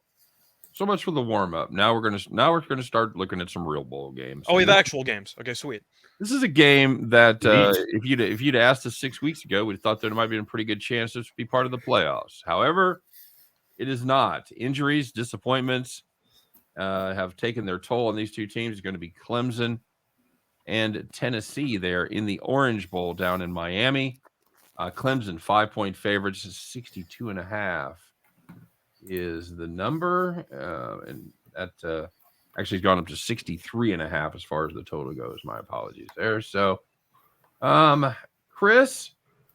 so much for the warm up. Now we're gonna start looking at some real bowl games. Oh, we have actual games. Okay, sweet. This is a game that if you'd asked us 6 weeks ago, we'd thought there might be a pretty good chance this would be part of the playoffs. However, it is not. Injuries, disappointments have taken their toll on these two teams. It's going to be Clemson and Tennessee there in the Orange Bowl down in Miami. Clemson 5-point favorites, 62.5 is the number, and that actually has gone up to 63.5 as far as the total goes. My apologies there. So, Chris,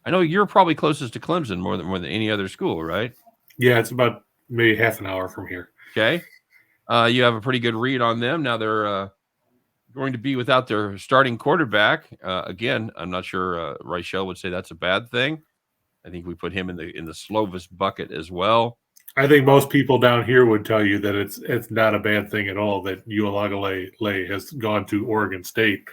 I know you're probably closest to Clemson more than any other school, right? Yeah, it's about maybe half an hour from here. Okay, you have a pretty good read on them. Now they're going to be without their starting quarterback. Again, I'm not sure Reichel would say that's a bad thing. I think we put him in the Slovis bucket as well. I think most people down here would tell you that it's not a bad thing at all that Uiagalelei has gone to Oregon State.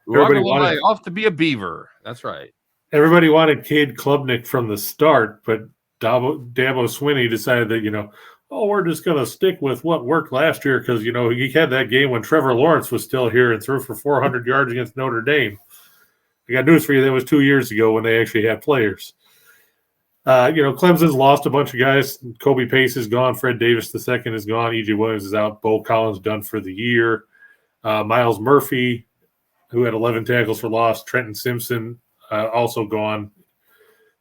Everybody wanted off to be a Beaver. That's right. Everybody wanted Cade Klubnik from the start, but Dabo Swinney decided that, we're just going to stick with what worked last year because, he had that game when Trevor Lawrence was still here and threw for 400 yards against Notre Dame. I got news for you. That was 2 years ago when they actually had players. Clemson's lost a bunch of guys. Kobe Pace is gone. Fred Davis II is gone. E.J. Williams is out. Bo Collins done for the year. Miles Murphy, who had 11 tackles for loss. Trenton Simpson also gone.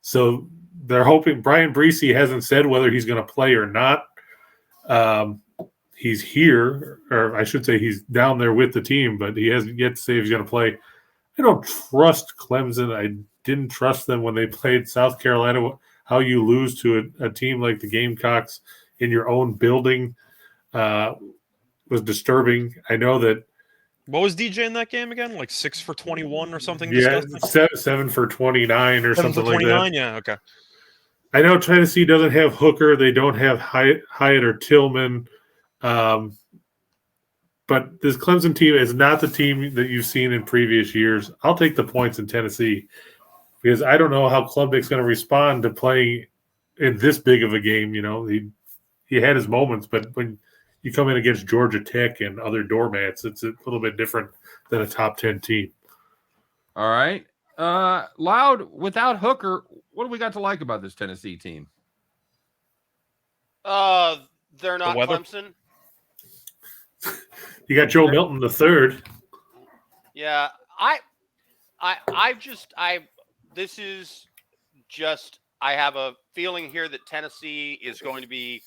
So they're hoping. Brian Breesy hasn't said whether he's going to play or not. He's here, or I should say he's down there with the team, but he hasn't yet to say if he's going to play. I don't trust Clemson. I didn't trust them when they played South Carolina. how you lose to a team like the Gamecocks in your own building was disturbing. I know that. What was DJ in that game again? Like 6 for 21 or something? Yeah, Disgusting? 7 for 29 or 7 for something like 29? that. Yeah, okay. I know Tennessee doesn't have Hooker. They don't have Hyatt or Tillman. But this Clemson team is not the team that you've seen in previous years. I'll take the points in Tennessee because I don't know how Klubnik's going to respond to playing in this big of a game. You know, he had his moments, but when you come in against Georgia Tech and other doormats, it's a little bit different than a top 10 team. All right. Loud, without Hooker, what do we got to like about this Tennessee team? They're not Clemson. You got Joe Milton the third. Yeah, this is just, I have a feeling here that Tennessee is going to be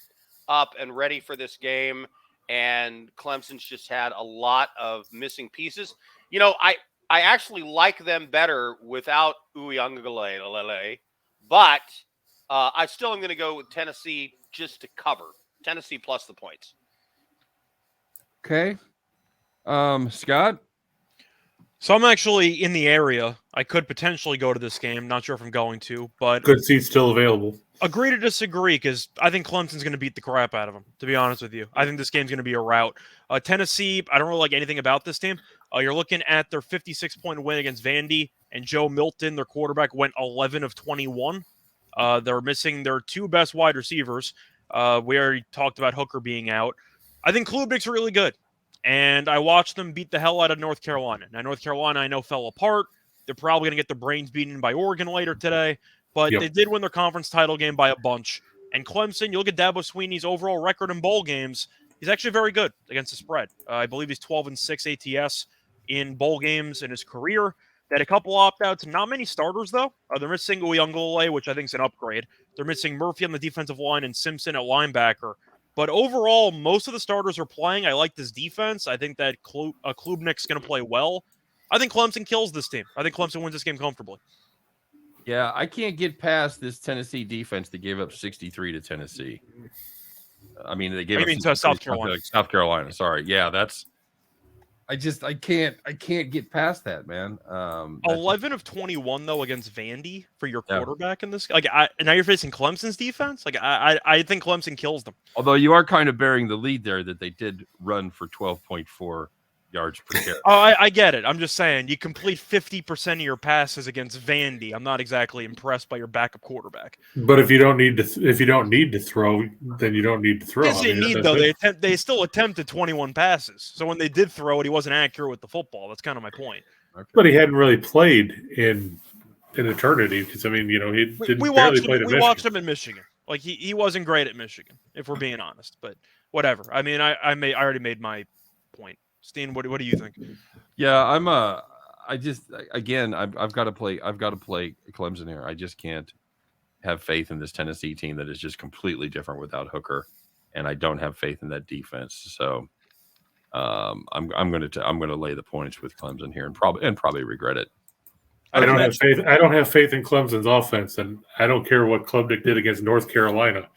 up and ready for this game, and Clemson's just had a lot of missing pieces. You know, I actually like them better without Uiagalelei, but I still am going to go with Tennessee just to cover. Tennessee plus the points. Okay. Scott? So I'm actually in the area. I could potentially go to this game. Not sure if I'm going to, but good seats still available. Agree to disagree because I think Clemson's going to beat the crap out of them, to be honest with you. I think this game's going to be a rout. Tennessee, I don't really like anything about this team. You're looking at their 56-point win against Vandy, and Joe Milton, their quarterback, went 11 of 21. They're missing their two best wide receivers. We already talked about Hooker being out. I think Klubnik's really good, and I watched them beat the hell out of North Carolina. Now, North Carolina, I know, fell apart. They're probably going to get their brains beaten by Oregon later today, but They did win their conference title game by a bunch. And Clemson, you look at Dabo Swinney's overall record in bowl games, he's actually very good against the spread. I believe he's 12-6 ATS in bowl games in his career. They had a couple opt-outs, not many starters, though. They're missing Uiagalelei, which I think is an upgrade. They're missing Murphy on the defensive line and Simpson at linebacker. But overall, most of the starters are playing. I like this defense. I think that Klubnik's going to play well. I think Clemson kills this team. I think Clemson wins this game comfortably. Yeah, I can't get past this Tennessee defense that gave up 63 to Tennessee. I mean, they gave up to South Carolina. South Carolina. Sorry. Yeah, that's. I can't get past that, man. 11 of 21 though against Vandy for your quarterback in this. Like, now you're facing Clemson's defense. Like, I think Clemson kills them. Although you are kind of bearing the lead there that they did run for 12.4 yards per carry. Oh, I get it. I'm just saying you complete 50% of your passes against Vandy. I'm not exactly impressed by your backup quarterback. But if you don't need to, throw, then you don't need to throw. Yes, they need though. They still attempted 21 passes. So when they did throw it, he wasn't accurate with the football. That's kind of my point. Okay. But he hadn't really played in eternity because I mean, you know, he didn't barely play. We watched him in Michigan. Like he wasn't great at Michigan, if we're being honest. But whatever. I mean, I already made my point. Steen, what do you think? Yeah, I've got to play Clemson here. I just can't have faith in this Tennessee team that is just completely different without Hooker, and I don't have faith in that defense. So I'm going to lay the points with Clemson here and probably regret it. I don't have faith. I don't have faith in Clemson's offense, and I don't care what Klubnik did against North Carolina.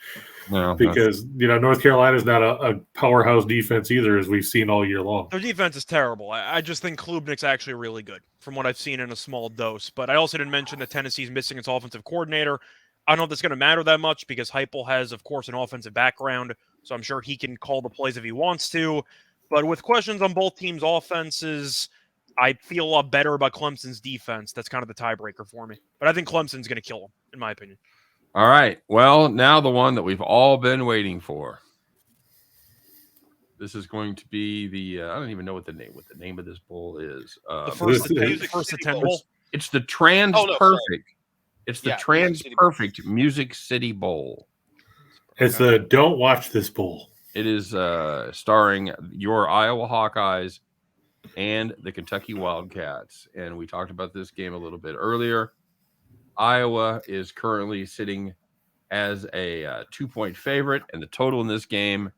No, because North Carolina is not a powerhouse defense either, as we've seen all year long. Their defense is terrible. I just think Klubnik's actually really good from what I've seen in a small dose. But I also didn't mention that Tennessee's missing its offensive coordinator. I don't know if that's going to matter that much because Heupel has, of course, an offensive background, so I'm sure he can call the plays if he wants to. But with questions on both teams' offenses, I feel a lot better about Clemson's defense. That's kind of the tiebreaker for me. But I think Clemson's going to kill them, in my opinion. All right. Well, now the one that we've all been waiting for. This is going to be the I don't even know what the name of this bowl is. The first attempt bowl. It's the Perfect. It's the Perfect Music City Bowl. It's the Don't Watch This Bowl. It is starring your Iowa Hawkeyes and the Kentucky Wildcats. And we talked about this game a little bit earlier. Iowa is currently sitting as a 2-point favorite, and the total in this game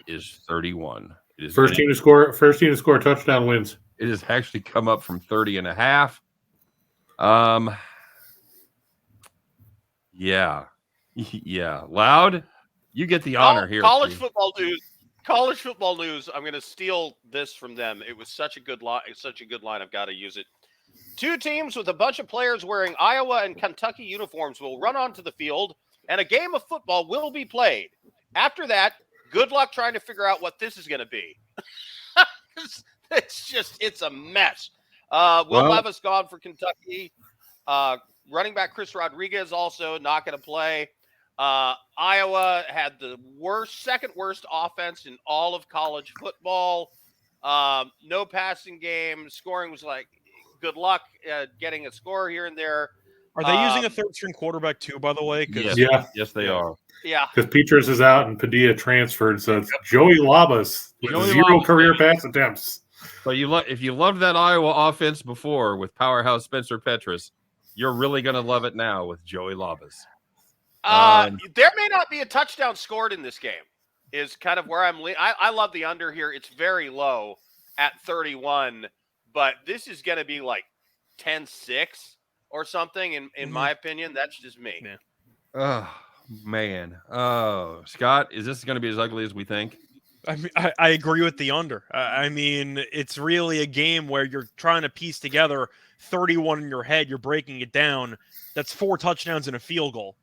is 31. It is first team to score a touchdown wins. It has actually come up from 30.5. Yeah. Yeah. Loud, you get the honor here. College Steve. football news. College football news. I'm going to steal this from them. It was such a good line. Such a good line. I've got to use it. 2 teams with a bunch of players wearing Iowa and Kentucky uniforms will run onto the field, and a game of football will be played. After that, good luck trying to figure out what this is going to be. It's a mess. Will Levis gone for Kentucky. Running back Chris Rodriguez also not going to play. Iowa had the second worst offense in all of college football. No passing game. Scoring was like, good luck getting a score here and there. Are they using a third-string quarterback too, by the way? Yes, they are. Yeah. Because Petrus is out and Padilla transferred, so it's Joey Labas with Joey 0 Labas. career pass attempts. But if you loved that Iowa offense before with powerhouse Spencer Petrus, you're really going to love it now with Joey Labas. There may not be a touchdown scored in this game. Is kind of where I'm. I love the under here. It's very low at 31, but this is going to be like 10-6 or something. In my opinion, that's just me. Yeah. Oh man. Oh, Scott, is this going to be as ugly as we think? I mean, I agree with the under. I mean, it's really a game where you're trying to piece together 31 in your head. You're breaking it down. That's 4 touchdowns and a field goal.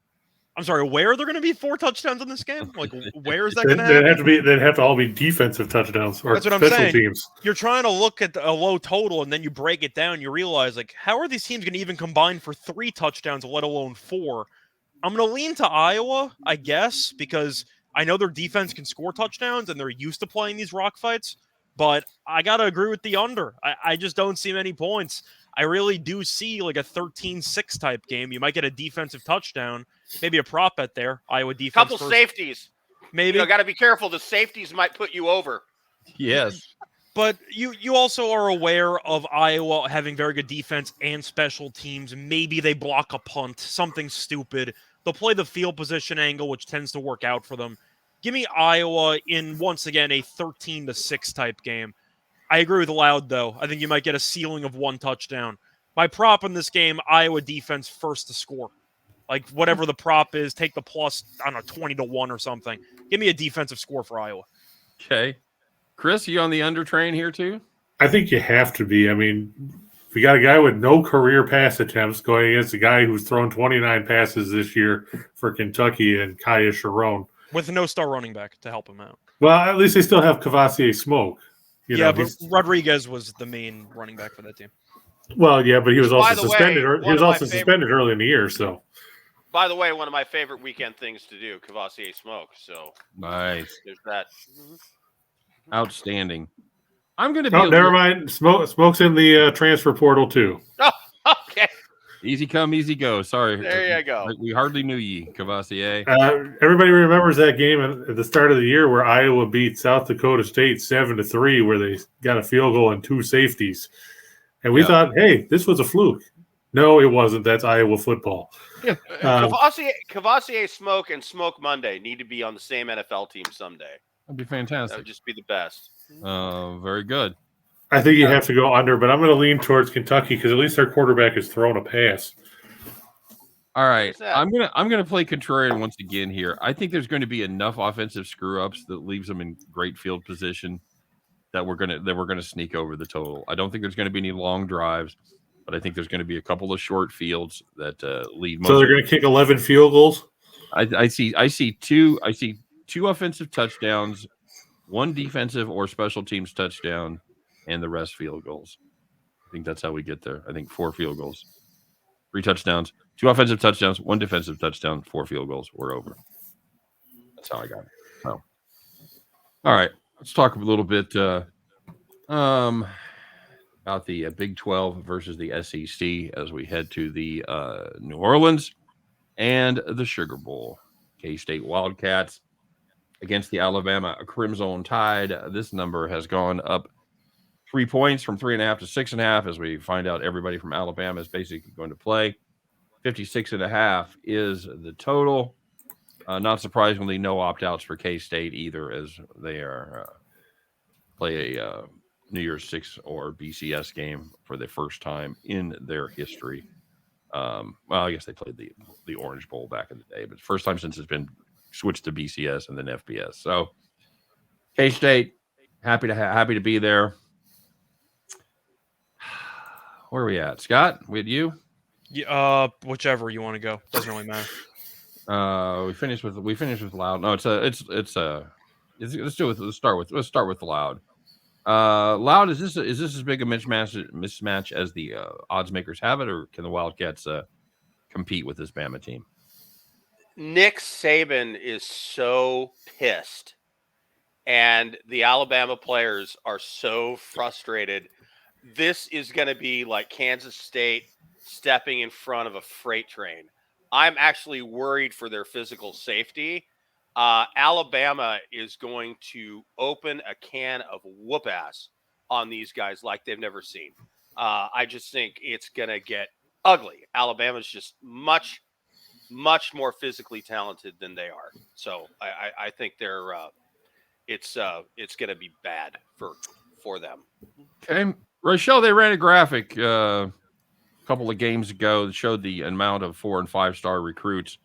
I'm sorry, where are there going to be 4 touchdowns in this game? Like, where is that going to happen? They'd have to all be defensive touchdowns or That's what I'm special saying. teams. You're trying to look at a low total, and then you break it down. You realize, like, how are these teams going to even combine for 3 touchdowns, let alone 4? I'm going to lean to Iowa, I guess, because I know their defense can score touchdowns, and they're used to playing these rock fights. But I got to agree with the under. I just don't see many points. I really do see like a 13-6 type game. You might get a defensive touchdown, maybe a prop bet there. Iowa defense. Couple first. Safeties. Maybe. Got to be careful. The safeties might put you over. Yes. But you also are aware of Iowa having very good defense and special teams. Maybe they block a punt, something stupid. They'll play the field position angle, which tends to work out for them. Give me Iowa in, once again, a 13-6 type game. I agree with Loud, though. I think you might get a ceiling of 1 touchdown. My prop in this game, Iowa defense first to score. Like, whatever the prop is, take the plus, I don't know, 20-1 or something. Give me a defensive score for Iowa. Okay. Chris, you on the under train here, too? I think you have to be. I mean, if you got a guy with no career pass attempts going against a guy who's thrown 29 passes this year for Kentucky and Kaya Sharon. With no star running back to help him out. Well, at least they still have Cavassier Smoke. But Rodriguez was the main running back for that team. Well, yeah, but he was also suspended. Way, he was also suspended early in the year. So, by the way, one of my favorite weekend things to do, Cavassier Smoke. So nice. There's that. Outstanding. I'm going to be. Oh, never mind. Smoke's in the transfer portal too. Oh, okay. Easy come, easy go. Sorry. There you go. We hardly knew ye, Cavassier. Everybody remembers that game at the start of the year where Iowa beat South Dakota State 7-3, where they got a field goal and 2 safeties. And we thought, hey, this was a fluke. No, it wasn't. That's Iowa football. Cavassier Smoke and Smoke Monday need to be on the same NFL team someday. That'd be fantastic. That would just be the best. Very good. I think you have to go under, but I'm going to lean towards Kentucky because at least their quarterback has thrown a pass. All right, I'm gonna play contrarian once again here. I think there's going to be enough offensive screw ups that leaves them in great field position that we're gonna sneak over the total. I don't think there's going to be any long drives, but I think there's going to be a couple of short fields that lead. So they're going to kick 11 field goals. I see two offensive touchdowns, 1 defensive or special teams touchdown, and the rest field goals. I think that's how we get there. I think 4 field goals, 3 touchdowns, 2 offensive touchdowns, 1 defensive touchdown, 4 field goals. We're over. That's how I got it. So, all right, let's talk a little bit about the Big 12 versus the SEC as we head to the New Orleans and the Sugar Bowl. K-State Wildcats against the Alabama Crimson Tide. This number has gone up 3 points from 3.5 to 6.5 as we find out everybody from Alabama is basically going to play. 56.5 is the total. Not surprisingly, no opt-outs for K-State either, as they are play a New Year's 6 or BCS game for the first time in their history. Well, I guess they played the Orange Bowl back in the day, but first time since it's been switched to BCS and then FBS. So K-State, happy to be there. Where are we at, Scott? With you? Yeah, whichever you want to go, doesn't really matter. We finished with Loud. No, let's start with Loud. Loud, is this as big a mismatch as the odds makers have it, or can the Wildcats compete with this Bama team? Nick Saban is so pissed, and the Alabama players are so frustrated. This is going to be like Kansas State stepping in front of a freight train. I'm actually worried for their physical safety. Alabama is going to open a can of whoop ass on these guys like they've never seen. I just think it's going to get ugly. Alabama's just much more physically talented than they are. So I think it's going to be bad for them. Okay, Rochelle, they ran a graphic a couple of games ago that showed the amount of 4- and 5-star recruits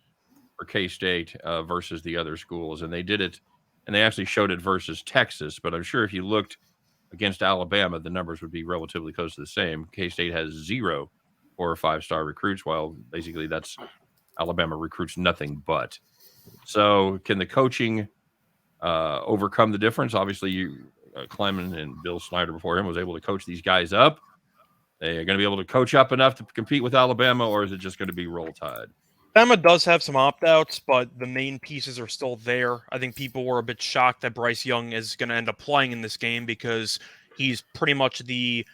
for K-State versus the other schools, and they did it, and they actually showed it versus Texas. But I'm sure if you looked against Alabama, the numbers would be relatively close to the same. K-State has 0 4- or 5-star recruits, while basically that's Alabama recruits nothing but. So can the coaching overcome the difference? Obviously, Clement and Bill Snyder before him was able to coach these guys up. They are going to be able to coach up enough to compete with Alabama, or is it just going to be roll tide? Bama does have some opt-outs, but the main pieces are still there. I think people were a bit shocked that Bryce Young is going to end up playing in this game because he's pretty much the,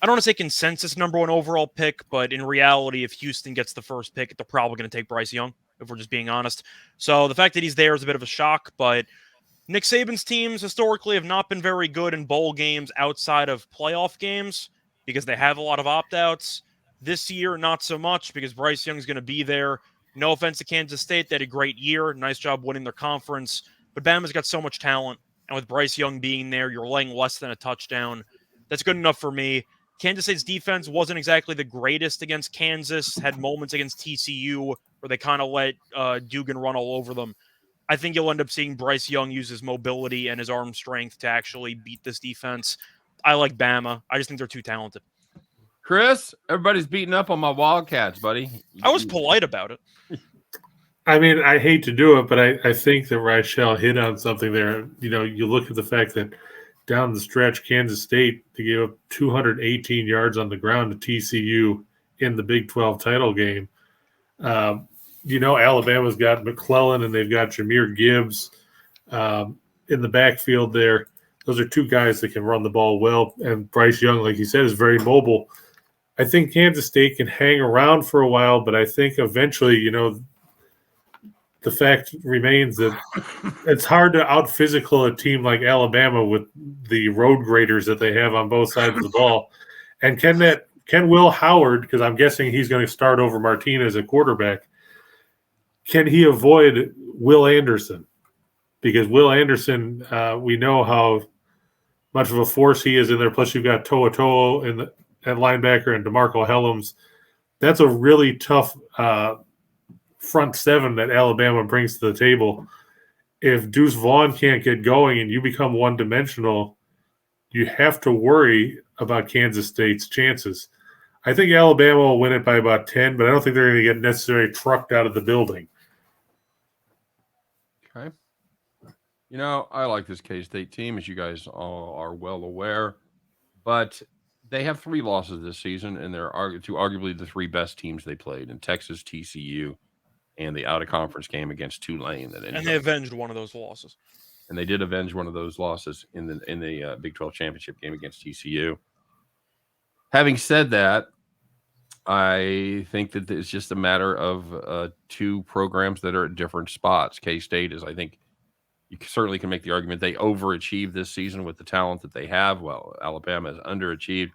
I don't want to say consensus #1 overall pick, but in reality, if Houston gets the first pick, they're probably going to take Bryce Young, if we're just being honest. So the fact that he's there is a bit of a shock, but Nick Saban's teams historically have not been very good in bowl games outside of playoff games because they have a lot of opt-outs. This year, not so much because Bryce Young's going to be there. No offense to Kansas State. They had a great year. Nice job winning their conference. But Bama's got so much talent. And with Bryce Young being there, you're laying less than a touchdown. That's good enough for me. Kansas State's defense wasn't exactly the greatest against Kansas. Had moments against TCU where they kind of let Dugan run all over them. I think you'll end up seeing Bryce Young use his mobility and his arm strength to actually beat this defense. I like Bama. I just think they're too talented. Chris, everybody's beating up on my Wildcats, buddy. I was polite about it. I mean, I hate to do it, but I think that Rachel hit on something there. You know, you look at the fact that down the stretch, Kansas State, they gave up 218 yards on the ground to TCU in the Big 12 title game. You know, Alabama's got McClellan and they've got Jahmyr Gibbs in the backfield there. Those are two guys that can run the ball well. And Bryce Young, like you said, is very mobile. I think Kansas State can hang around for a while, but I think eventually, you know, the fact remains that it's hard to out-physical a team like Alabama with the road graders that they have on both sides of the ball. And can Will Howard, because I'm guessing he's going to start over Martinez at quarterback, can he avoid Will Anderson? Because Will Anderson, we know how much of a force he is in there. Plus, you've got To'o at linebacker and DeMarco Helms. That's a really tough front seven that Alabama brings to the table. If Deuce Vaughn can't get going and you become one-dimensional, you have to worry about Kansas State's chances. I think Alabama will win it by about 10, but I don't think they're going to get necessarily trucked out of the building. Okay. You know, I like this K-State team, as you guys all are well aware, but they have 3 losses this season, and they're arguably the 3 best teams they played in Texas, TCU, and the out-of-conference game against Tulane. And they avenged one of those losses. And they did avenge one of those losses in the Big 12 championship game against TCU. Having said that, I think that it's just a matter of 2 programs that are at different spots. K-State is, I think, you certainly can make the argument they overachieved this season with the talent that they have. Well, Alabama has underachieved.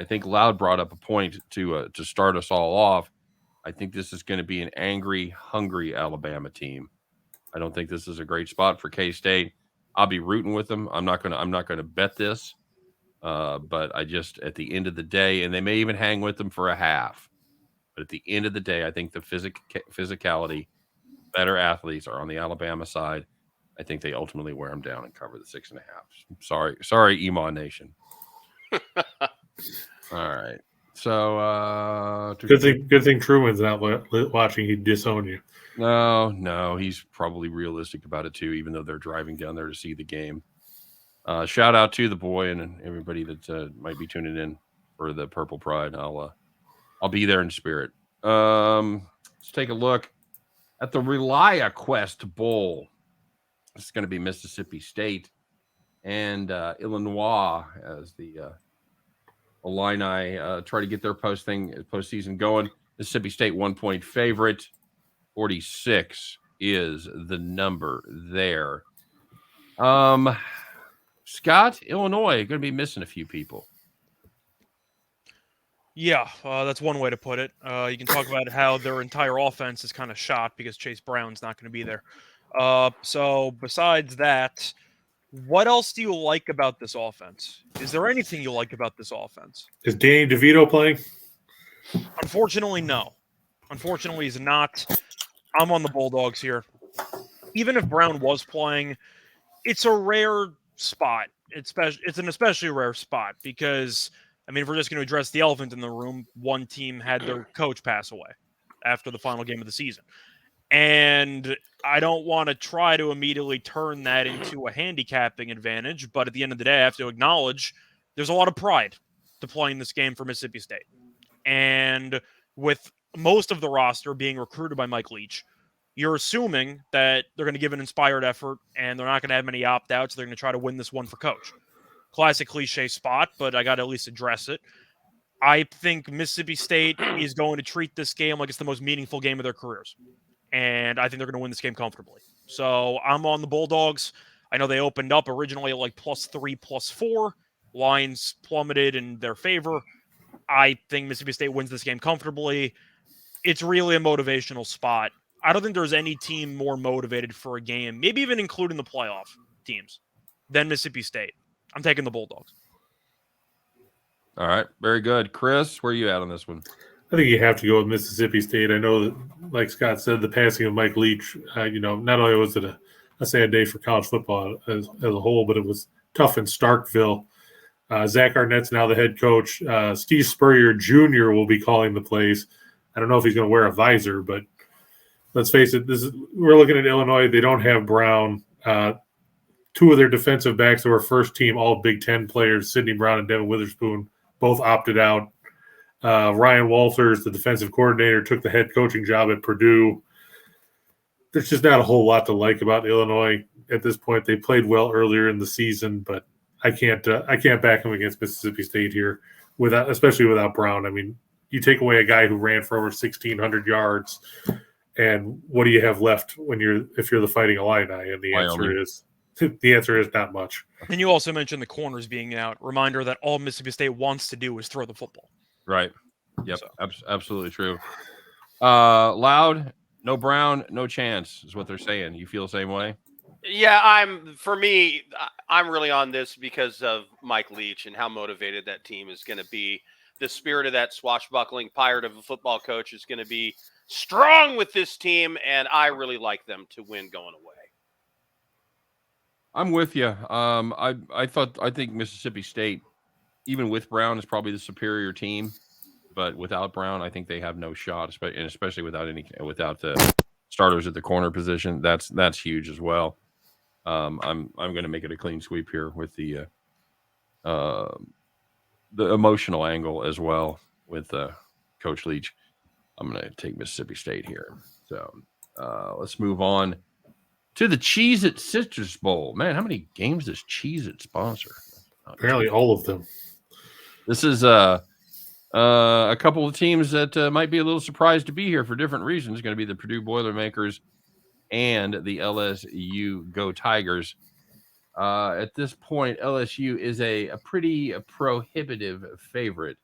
I think Loud brought up a point to start us all off. I think this is going to be an angry, hungry Alabama team. I don't think this is a great spot for K-State. I'll be rooting with them. I'm not going to bet this, but I just, at the end of the day, and they may even hang with them for a half. But at the end of the day, I think the physicality, better athletes are on the Alabama side. I think they ultimately wear them down and cover the 6.5. Sorry, Emon Nation. All right. So good thing Truman's not watching. He'd disown you. No, he's probably realistic about it too, even though they're driving down there to see the game. Shout out to the boy and everybody that might be tuning in for the Purple Pride. I'll be there in spirit. Let's take a look at the Relia Quest Bowl. This is going to be Mississippi State and Illinois as the Illini try to get their postseason going. Mississippi State 1-point favorite. 46 is the number there. Scott, Illinois, going to be missing a few people. Yeah, that's one way to put it. You can talk about how their entire offense is kind of shot because Chase Brown's not going to be there. So besides that, what else do you like about this offense? Is there anything you like about this offense? Is Danny DeVito playing? Unfortunately, no. Unfortunately, he's not. I'm on the Bulldogs here. Even if Brown was playing, it's a rare spot. It's an especially rare spot because, I mean, if we're just going to address the elephant in the room, one team had their coach pass away after the final game of the season. And I don't want to try to immediately turn that into a handicapping advantage, but at the end of the day, I have to acknowledge there's a lot of pride to playing this game for Mississippi State. And with most of the roster being recruited by Mike Leach, you're assuming that they're going to give an inspired effort and they're not going to have many opt-outs. They're going to try to win this one for coach. Classic cliche spot, but I got to at least address it. I think Mississippi State is going to treat this game like it's the most meaningful game of their careers. And I think they're going to win this game comfortably. So I'm on the Bulldogs. I know they opened up originally at like +3, +4. Lines plummeted in their favor. I think Mississippi State wins this game comfortably. It's really a motivational spot. I don't think there's any team more motivated for a game, maybe even including the playoff teams, than Mississippi State. I'm taking the Bulldogs. All right. Very good. Chris, where are you at on this one? I think you have to go with Mississippi State. I know that, like Scott said, the passing of Mike Leach, not only was it a sad day for college football as a whole, but it was tough in Starkville. Zach Arnett's now the head coach. Steve Spurrier Jr. will be calling the plays. I don't know if he's going to wear a visor, but let's face it, we're looking at Illinois. They don't have Brown. Two of their defensive backs that were first-team all Big Ten players, Sidney Brown and Devin Witherspoon, both opted out. Ryan Walters, the defensive coordinator, took the head coaching job at Purdue. There's just not a whole lot to like about Illinois at this point. They played well earlier in the season, but I can't back them against Mississippi State here, especially without Brown. I mean, you take away a guy who ran for over 1,600 yards, and what do you have left if you're the Fighting Illini? And the answer is not much. And you also mentioned the corners being out. Reminder that all Mississippi State wants to do is throw the football. Right. Yep. So. Absolutely true. Loud, no Brown, no chance is what they're saying. You feel the same way? Yeah, I'm really on this because of Mike Leach and how motivated that team is going to be. The spirit of that swashbuckling pirate of a football coach is going to be strong with this team, and I really like them to win going away. I'm with you. I think Mississippi State, even with Brown, is probably the superior team, but without Brown, I think they have no shot, especially without the starters at the corner position. That's huge as well. I'm going to make it a clean sweep here with the emotional angle as well with Coach Leach. I'm going to take Mississippi State here. So let's move on to the Cheez-It Citrus Bowl. Man, how many games does Cheez-It sponsor? Apparently all of them. This is a couple of teams that might be a little surprised to be here for different reasons. It's going to be the Purdue Boilermakers and the LSU Go Tigers. At this point, LSU is a pretty prohibitive favorite,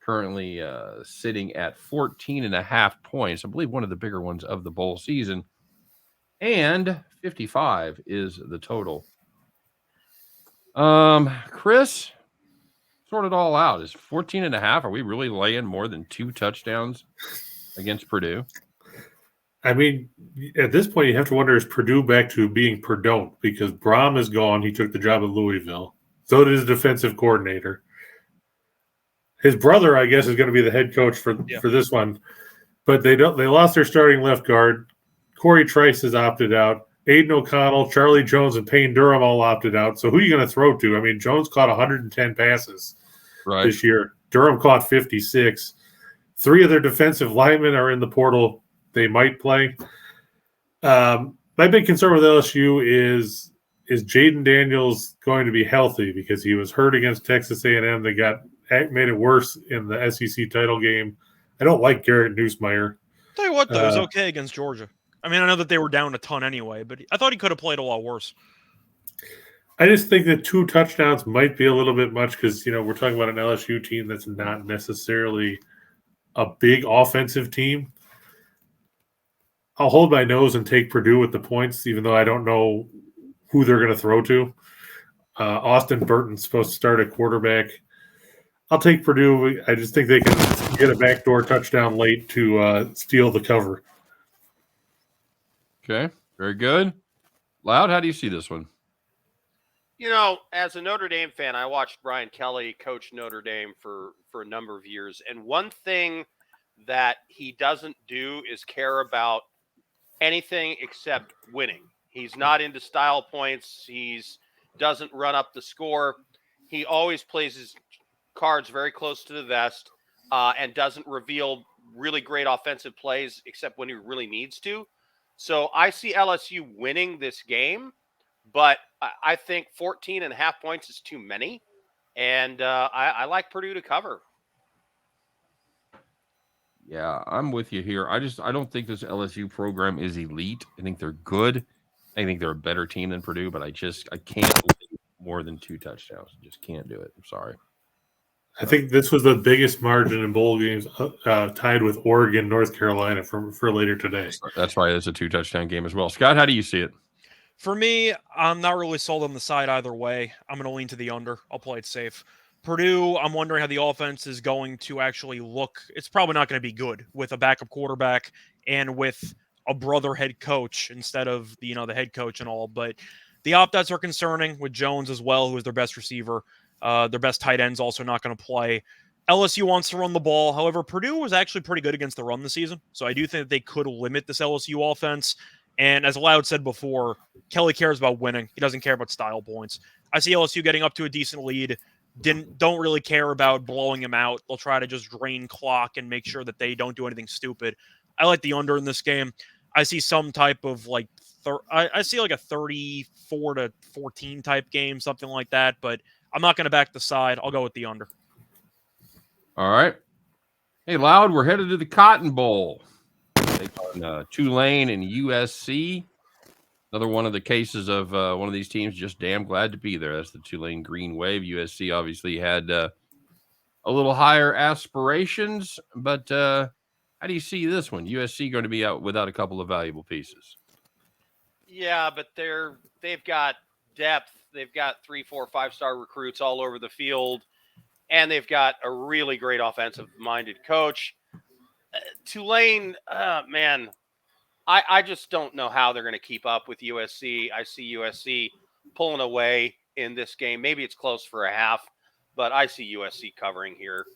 currently sitting at 14.5 points. I believe one of the bigger ones of the bowl season. And 55 is the total. Chris, sort it all out. Is 14.5? Are we really laying more than 2 touchdowns against Purdue? I mean, at this point, you have to wonder, is Purdue back to being Purdue? Because Brom is gone. He took the job at Louisville. So did his defensive coordinator. His brother, I guess, is going to be the head coach for this one. But they lost their starting left guard. Corey Trice has opted out. Aiden O'Connell, Charlie Jones, and Payne Durham all opted out. So who are you going to throw to? I mean, Jones caught 110 passes this year. Durham caught 56. 3 of their defensive linemen are in the portal. They might play. My big concern with LSU is Jaden Daniels going to be healthy, because he was hurt against Texas A&M. They made it worse in the SEC title game. I don't like Garrett Nussmeier. Tell you what, though, he was okay against Georgia. I mean, I know that they were down a ton anyway, but I thought he could have played a lot worse. I just think that 2 touchdowns might be a little bit much, because, we're talking about an LSU team that's not necessarily a big offensive team. I'll hold my nose and take Purdue with the points, even though I don't know who they're going to throw to. Austin Burton's supposed to start at quarterback. I'll take Purdue. I just think they can get a backdoor touchdown late to steal the cover. Okay, very good. Loud, how do you see this one? As a Notre Dame fan, I watched Brian Kelly coach Notre Dame for a number of years. And one thing that he doesn't do is care about anything except winning. He's not into style points. He's doesn't run up the score. He always plays his cards very close to the vest and doesn't reveal really great offensive plays except when he really needs to. So I see LSU winning this game, but I think 14.5 points is too many. And I like Purdue to cover. Yeah, I'm with you here. I don't think this LSU program is elite. I think they're good. I think they're a better team than Purdue, but I can't believe more than 2 touchdowns. I just can't do it. I'm sorry. I think this was the biggest margin in bowl games, tied with Oregon, North Carolina for later today. That's why it's a 2 touchdown game as well. Scott, how do you see it? For me, I'm not really sold on the side either way. I'm going to lean to the under. I'll play it safe. Purdue, I'm wondering how the offense is going to actually look. It's probably not going to be good with a backup quarterback and with a brother head coach instead of the head coach and all. But the opt-outs are concerning with Jones as well, who is their best receiver. Their best tight end's also not going to play. LSU wants to run the ball. However, Purdue was actually pretty good against the run this season. So I do think that they could limit this LSU offense. And as Loud said before, Kelly cares about winning. He doesn't care about style points. I see LSU getting up to a decent lead. Don't really care about blowing him out. They'll try to just drain clock and make sure that they don't do anything stupid. I like the under in this game. I see some type of I see like a 34-14 type game, something like that. But I'm not going to back the side. I'll go with the under. All right. Hey, Loud, we're headed to the Cotton Bowl. Take on Tulane and USC. Another one of the cases of one of these teams just damn glad to be there. That's the Tulane Green Wave. USC obviously had a little higher aspirations, but how do you see this one? USC going to be out without a couple of valuable pieces. Yeah, but they've got depth. They've got 3, 4, 5-star recruits all over the field, and they've got a really great offensive-minded coach. Tulane, man, I just don't know how they're going to keep up with USC. I see USC pulling away in this game. Maybe it's close for a half, but I see USC covering here.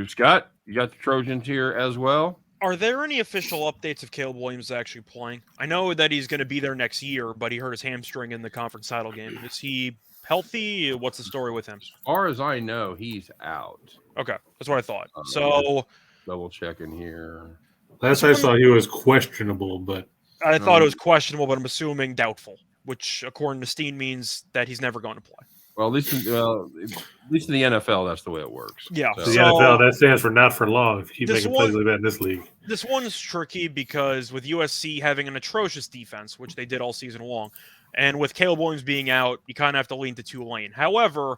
Scott, you got the Trojans here as well. Are there any official updates of Caleb Williams actually playing? I know that he's going to be there next year, but he hurt his hamstring in the conference title game. Is he healthy? What's the story with him? As far as I know, he's out. Okay, that's what I thought. So double checking here. Last I saw, he was questionable, but I thought it was questionable, but I'm assuming doubtful, which according to Steen means that he's never going to play. Well, at least in the NFL, that's the way it works. Yeah. So the NFL, that stands for not for long. If you keep making plays like that in this league. This one's tricky because with USC having an atrocious defense, which they did all season long, and with Caleb Williams being out, you kind of have to lean to Tulane. However,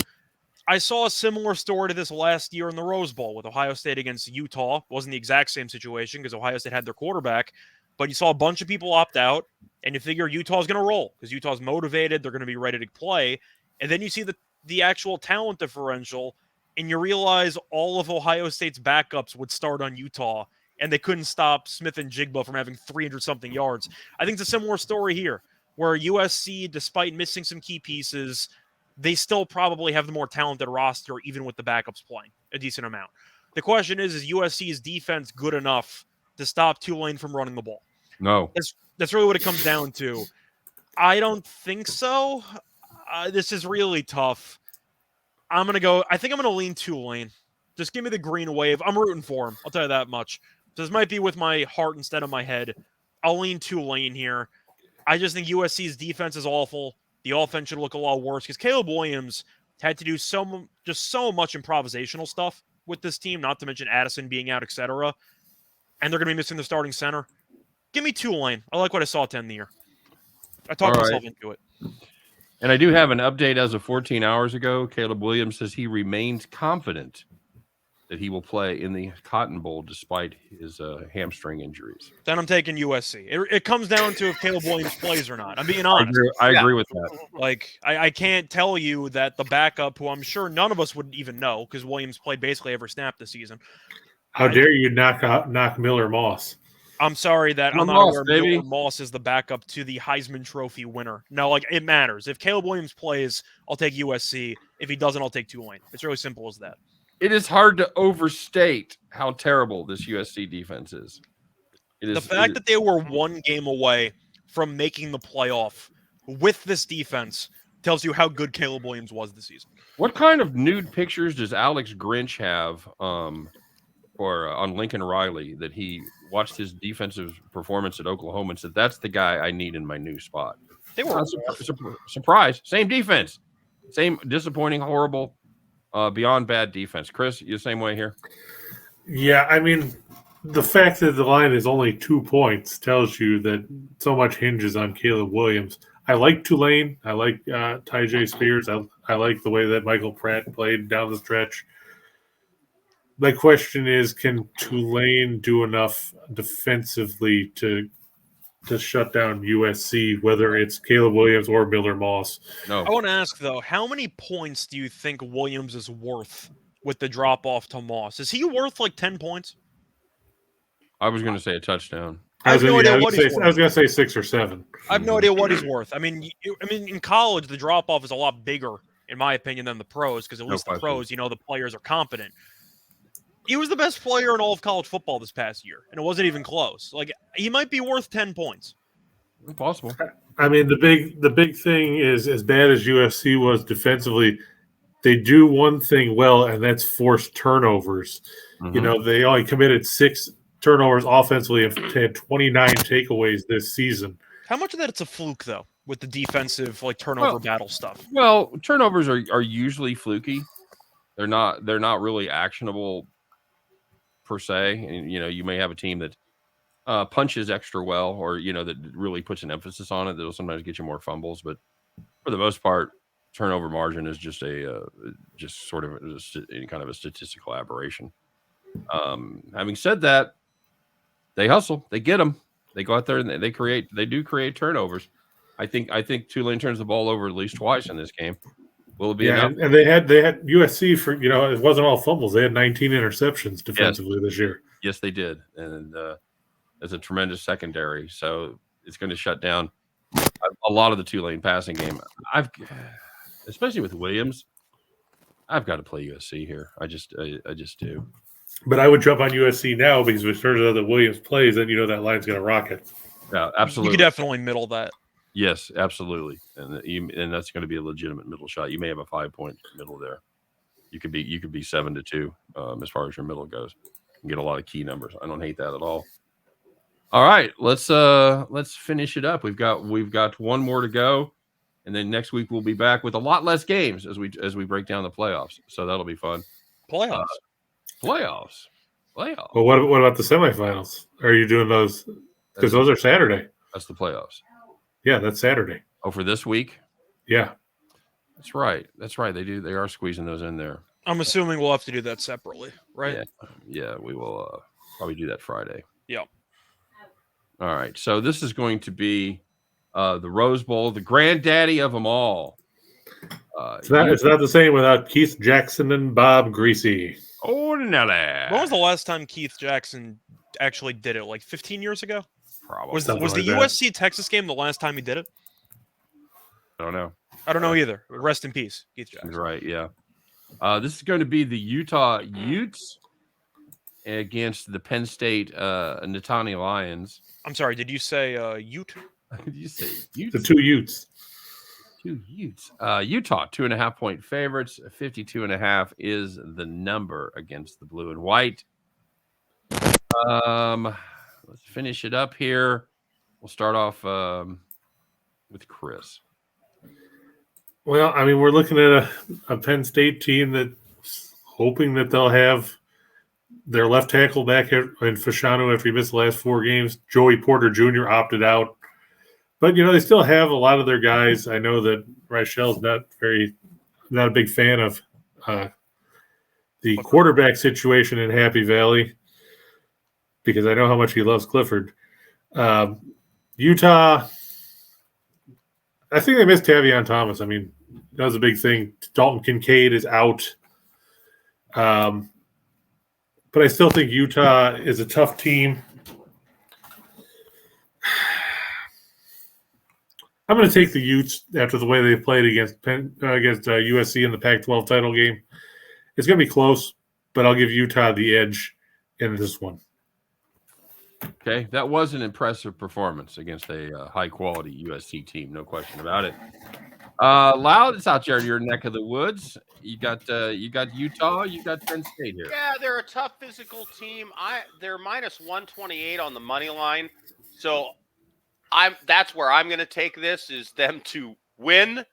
I saw a similar story to this last year in the Rose Bowl with Ohio State against Utah. It wasn't the exact same situation because Ohio State had their quarterback, but you saw a bunch of people opt out, and you figure Utah's going to roll because Utah's motivated. They're going to be ready to play. And then you see the actual talent differential, and you realize all of Ohio State's backups would start on Utah, and they couldn't stop Smith and Jigba from having 300-something yards. I think it's a similar story here, where USC, despite missing some key pieces, they still probably have the more talented roster, even with the backups playing a decent amount. The question is USC's defense good enough to stop Tulane from running the ball? No. That's really what it comes down to. I don't think so. This is really tough. I think I'm going to lean Tulane. Just give me the green wave. I'm rooting for him. I'll tell you that much. This might be with my heart instead of my head. I'll lean Tulane here. I just think USC's defense is awful. The offense should look a lot worse because Caleb Williams had to do so much improvisational stuff with this team, not to mention Addison being out, etc. And they're going to be missing the starting center. Give me Tulane. I like what I saw at 10 the year. I talked myself into it. And I do have an update as of 14 hours ago. Caleb Williams says he remains confident that he will play in the Cotton Bowl despite his hamstring injuries. Then I'm taking USC. It comes down to if Caleb Williams plays or not. I'm being honest. I agree with that. Like, I can't tell you that the backup, who I'm sure none of us would even know because Williams played basically every snap this season. How dare you knock Miller Moss? I'm sorry that I'm not aware Miller Moss is the backup to the Heisman Trophy winner. No, like, it matters. If Caleb Williams plays, I'll take USC. If he doesn't, I'll take Tulane. It's really simple as that. It is hard to overstate how terrible this USC defense is. The fact that they were one game away from making the playoff with this defense tells you how good Caleb Williams was this season. What kind of nude pictures does Alex Grinch have on Lincoln Riley that he watched his defensive performance at Oklahoma and said, that's the guy I need in my new spot? They were surprise. Same defense. Same disappointing, horrible, beyond bad defense. Chris, you the same way here? Yeah, I mean, the fact that the line is only 2 points tells you that so much hinges on Caleb Williams. I like Tulane. I like Tyjae Spears. I like the way that Michael Pratt played down the stretch. My question is, can Tulane do enough defensively to shut down USC, whether it's Caleb Williams or Miller Moss? No. I want to ask, though, how many points do you think Williams is worth with the drop-off to Moss? Is he worth like 10 points? I was going to say a touchdown. I have no idea what he's worth. I was going to say 6 or 7. I have no idea what he's worth. I mean, in college, the drop-off is a lot bigger, in my opinion, than the pros, because at least the pros, the players are competent. He was the best player in all of college football this past year, and it wasn't even close. Like, he might be worth 10 points. Possible. I mean, the big thing is, as bad as USC was defensively, they do one thing well, and that's force turnovers. Mm-hmm. They only committed 6 turnovers offensively and had 29 takeaways this season. How much of that it's a fluke, though, with the defensive turnover battle stuff? Well, turnovers are usually fluky. They're not really actionable per se. And, you may have a team that punches extra well, or that really puts an emphasis on it. That'll sometimes get you more fumbles, but for the most part, turnover margin is just just sort of any kind of a statistical aberration. Having said that, they hustle, they get them, they go out there and they do create turnovers. I think Tulane turns the ball over at least twice in this game. Will it be enough? And they had USC for it wasn't all fumbles. They had 19 interceptions defensively this year. Yes, they did, and it's a tremendous secondary. So it's going to shut down a lot of the Tulane passing game. Especially with Williams, I've got to play USC here. I just do. But I would jump on USC now because if it turns out that Williams plays, then that line's going to rocket. Yeah, absolutely. You could definitely middle that. Yes, absolutely, and that's going to be a legitimate middle shot. You may have a 5-point middle there. You could be 7-2 as far as your middle goes. You can get a lot of key numbers. I don't hate that at all. All right, let's finish it up. We've got one more to go, and then next week we'll be back with a lot less games as we break down the playoffs. So that'll be fun. Playoffs. Well, what about the semifinals? Are you doing those? Because those are Saturday. That's the playoffs. Yeah, that's Saturday. Oh, for this week? Yeah. That's right. They are squeezing those in there. I'm assuming we'll have to do that separately, right? Yeah, we will probably do that Friday. Yeah. All right. So this is going to be the Rose Bowl, the granddaddy of them all. It's not the same without Keith Jackson and Bob Greasy. Ordinary. When was the last time Keith Jackson actually did it? Like 15 years ago? Probably. Was Something the like that. USC Texas game the last time he did it? I don't know. I don't know either. Rest in peace, Keith Jackson. Right. Yeah. This is going to be the Utah Utes against the Penn State Nittany Lions. I'm sorry, did you say Ute? Did you say Utes? The two Utes. Two Utes. Utah, 2.5-point favorites. 52.5 is the number against the blue and white. Let's finish it up here. We'll start off with Chris. Well, I mean, we're looking at a Penn State team that's hoping that they'll have their left tackle back in Fashanu after he missed the last 4 games. Joey Porter Jr. opted out. But, they still have a lot of their guys. I know that Rochelle's not a big fan of the quarterback situation in Happy Valley because I know how much he loves Clifford. Utah, I think they missed Tavion Thomas. I mean, that was a big thing. Dalton Kincaid is out. But I still think Utah is a tough team. I'm going to take the Utes after the way they played against USC in the Pac-12 title game. It's going to be close, but I'll give Utah the edge in this one. Okay, that was an impressive performance against a high-quality USC team, no question about it. Loud, it's out there in your neck of the woods. You got Utah, you got Penn State here. Yeah, they're a tough physical team. They're minus 128 on the money line, so that's where I'm going to take this is them to win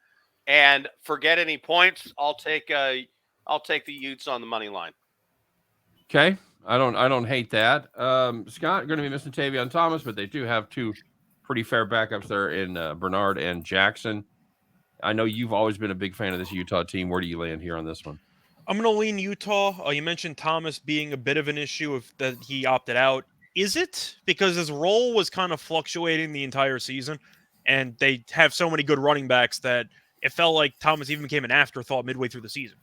and forget any points. I'll take the Utes on the money line. Okay, I don't hate that. Scott, going to be missing Tavion Thomas, but they do have 2 pretty fair backups there in Bernard and Jackson. I know you've always been a big fan of this Utah team. Where do you land here on this one? I'm going to lean Utah. You mentioned Thomas being a bit of an issue that he opted out. Is it? Because his role was kind of fluctuating the entire season, and they have so many good running backs that it felt like Thomas even became an afterthought midway through the season.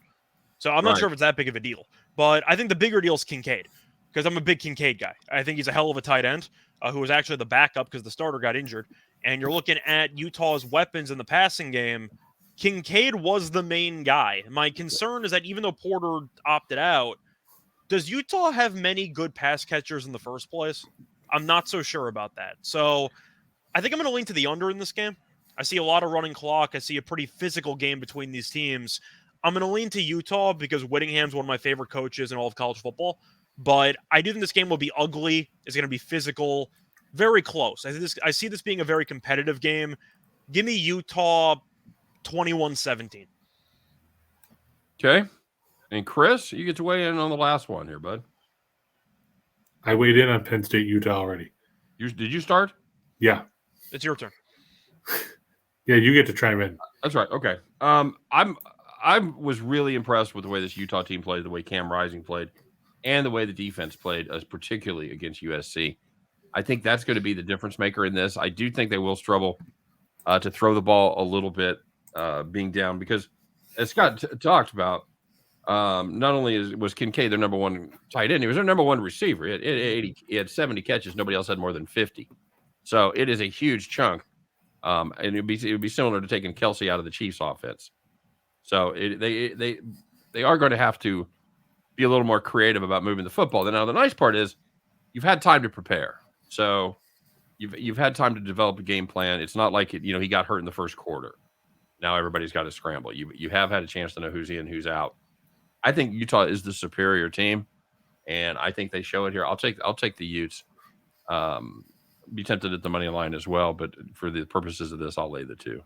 So I'm not sure if it's that big of a deal. But I think the bigger deal is Kincaid, because I'm a big Kincaid guy. I think he's a hell of a tight end who was actually the backup because the starter got injured. And you're looking at Utah's weapons in the passing game. Kincaid was the main guy. My concern is that even though Porter opted out, does Utah have many good pass catchers in the first place? I'm not so sure about that. So I think I'm going to lean to the under in this game. I see a lot of running clock. I see a pretty physical game between these teams. I'm going to lean to Utah because Whittingham's one of my favorite coaches in all of college football. But I do think this game will be ugly. It's going to be physical, very close. I see this being a very competitive game. Give me Utah 21-17. Okay. And Chris, you get to weigh in on the last one here, bud. I weighed in on Penn State, Utah already. Did you start? Yeah. It's your turn. Yeah, you get to chime in. That's right. Okay. I was really impressed with the way this Utah team played, the way Cam Rising played, and the way the defense played, particularly against USC. I think that's going to be the difference maker in this. I do think they will struggle to throw the ball a little bit, being down, because as Scott talked about, not only was Kincaid their number 1 tight end, he was their number 1 receiver. He had 70 catches. Nobody else had more than 50. So it is a huge chunk. And it would be similar to taking Kelsey out of the Chiefs offense. So they are going to have to be a little more creative about moving the football. Now the nice part is you've had time to prepare. So you've had time to develop a game plan. It's not like he got hurt in the first quarter. Now everybody's got to scramble. You have had a chance to know who's in, who's out. I think Utah is the superior team, and I think they show it here. I'll take the Utes. Be tempted at the money line as well, but for the purposes of this, I'll lay the 2.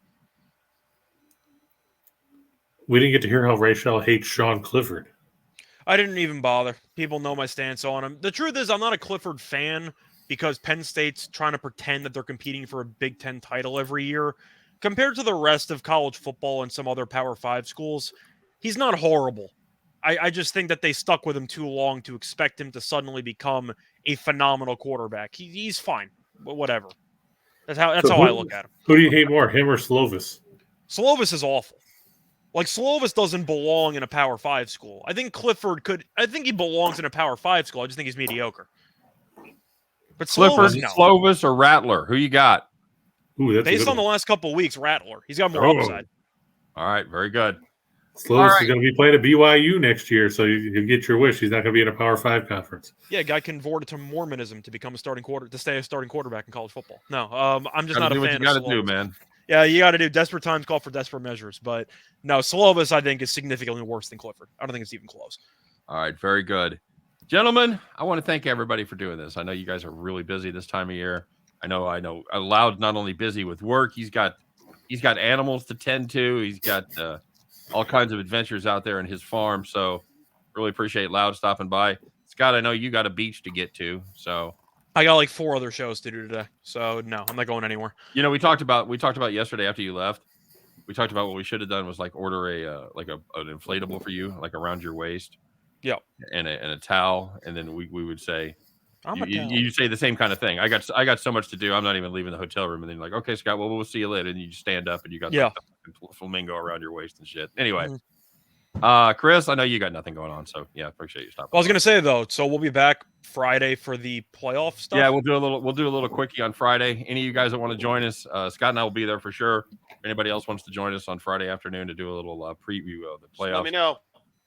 We didn't get to hear how Rachel hates Sean Clifford. I didn't even bother. People know my stance on him. The truth is, I'm not a Clifford fan because Penn State's trying to pretend that they're competing for a Big Ten title every year. Compared to the rest of college football and some other Power 5 schools, he's not horrible. I just think that they stuck with him too long to expect him to suddenly become a phenomenal quarterback. He's fine. whatever. That's how So I look at him. Who do you hate more, him or Slovis? Slovis is awful. Like, Slovis doesn't belong in a Power 5 school. I think Clifford could. I think he belongs in a Power 5 school. I just think he's mediocre. But Clifford, Slovis, no. Slovis, or Rattler? Who you got? Ooh, that's Based a good on the one. last couple of weeks, Rattler. He's got more Oh. upside. All right, very good. Slovis right. is going to be playing at BYU next year, so you get your wish. He's not going to be in a Power 5 conference. Yeah, a guy converted to Mormonism to become to stay a starting quarterback in college football. No, I'm just Gotta not do a what fan you of got to do, Slovis. man. Yeah, you got to do. Desperate times call for desperate measures. But no, Slovis, I think, is significantly worse than Clifford. I don't think it's even close. All right, very good. Gentlemen, I want to thank everybody for doing this. I know you guys are really busy this time of year. I know. Loud's not only busy with work, he's got animals to tend to. He's got all kinds of adventures out there in his farm. So really appreciate Loud stopping by. Scott, I know you got a beach to get to. So I got like 4 other shows to do today. So no, I'm not going anywhere. you know, we talked about yesterday after you left. We talked about what we should have done was like order an inflatable for you, like around your waist. Yep. And a towel, and then we would say, I'm a towel. you say the same kind of thing. I got so much to do. I'm not even leaving the hotel room. And then you're like, okay, Scott, well, we'll see you later. And you just stand up and you got like the fucking flamingo around your waist and shit. Anyway, Chris, I know you got nothing going on, so yeah, appreciate you stopping. Well, I was gonna say though, so we'll be back Friday for the playoff stuff. Yeah, we'll do a little quickie on Friday. Any of you guys that want to join us, Scott and I will be there for sure. If anybody else wants to join us on Friday afternoon to do a little preview of the playoffs, Let me know.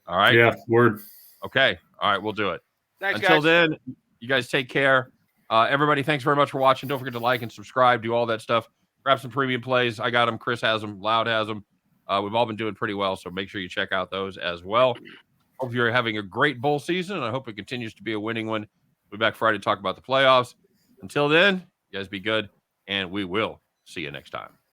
All right. Yeah, word. Okay. All right, we'll do it. Thanks, Until guys. then, you guys take care. Everybody, thanks very much for watching. Don't forget to like and subscribe, do all that stuff. Grab some premium plays. I got them. Chris has them. Loud has them. We've all been doing pretty well, so make sure you check out those as well. Hope you're having a great bowl season, and I hope it continues to be a winning one. We'll be back Friday to talk about the playoffs. Until then, you guys be good, and we will see you next time.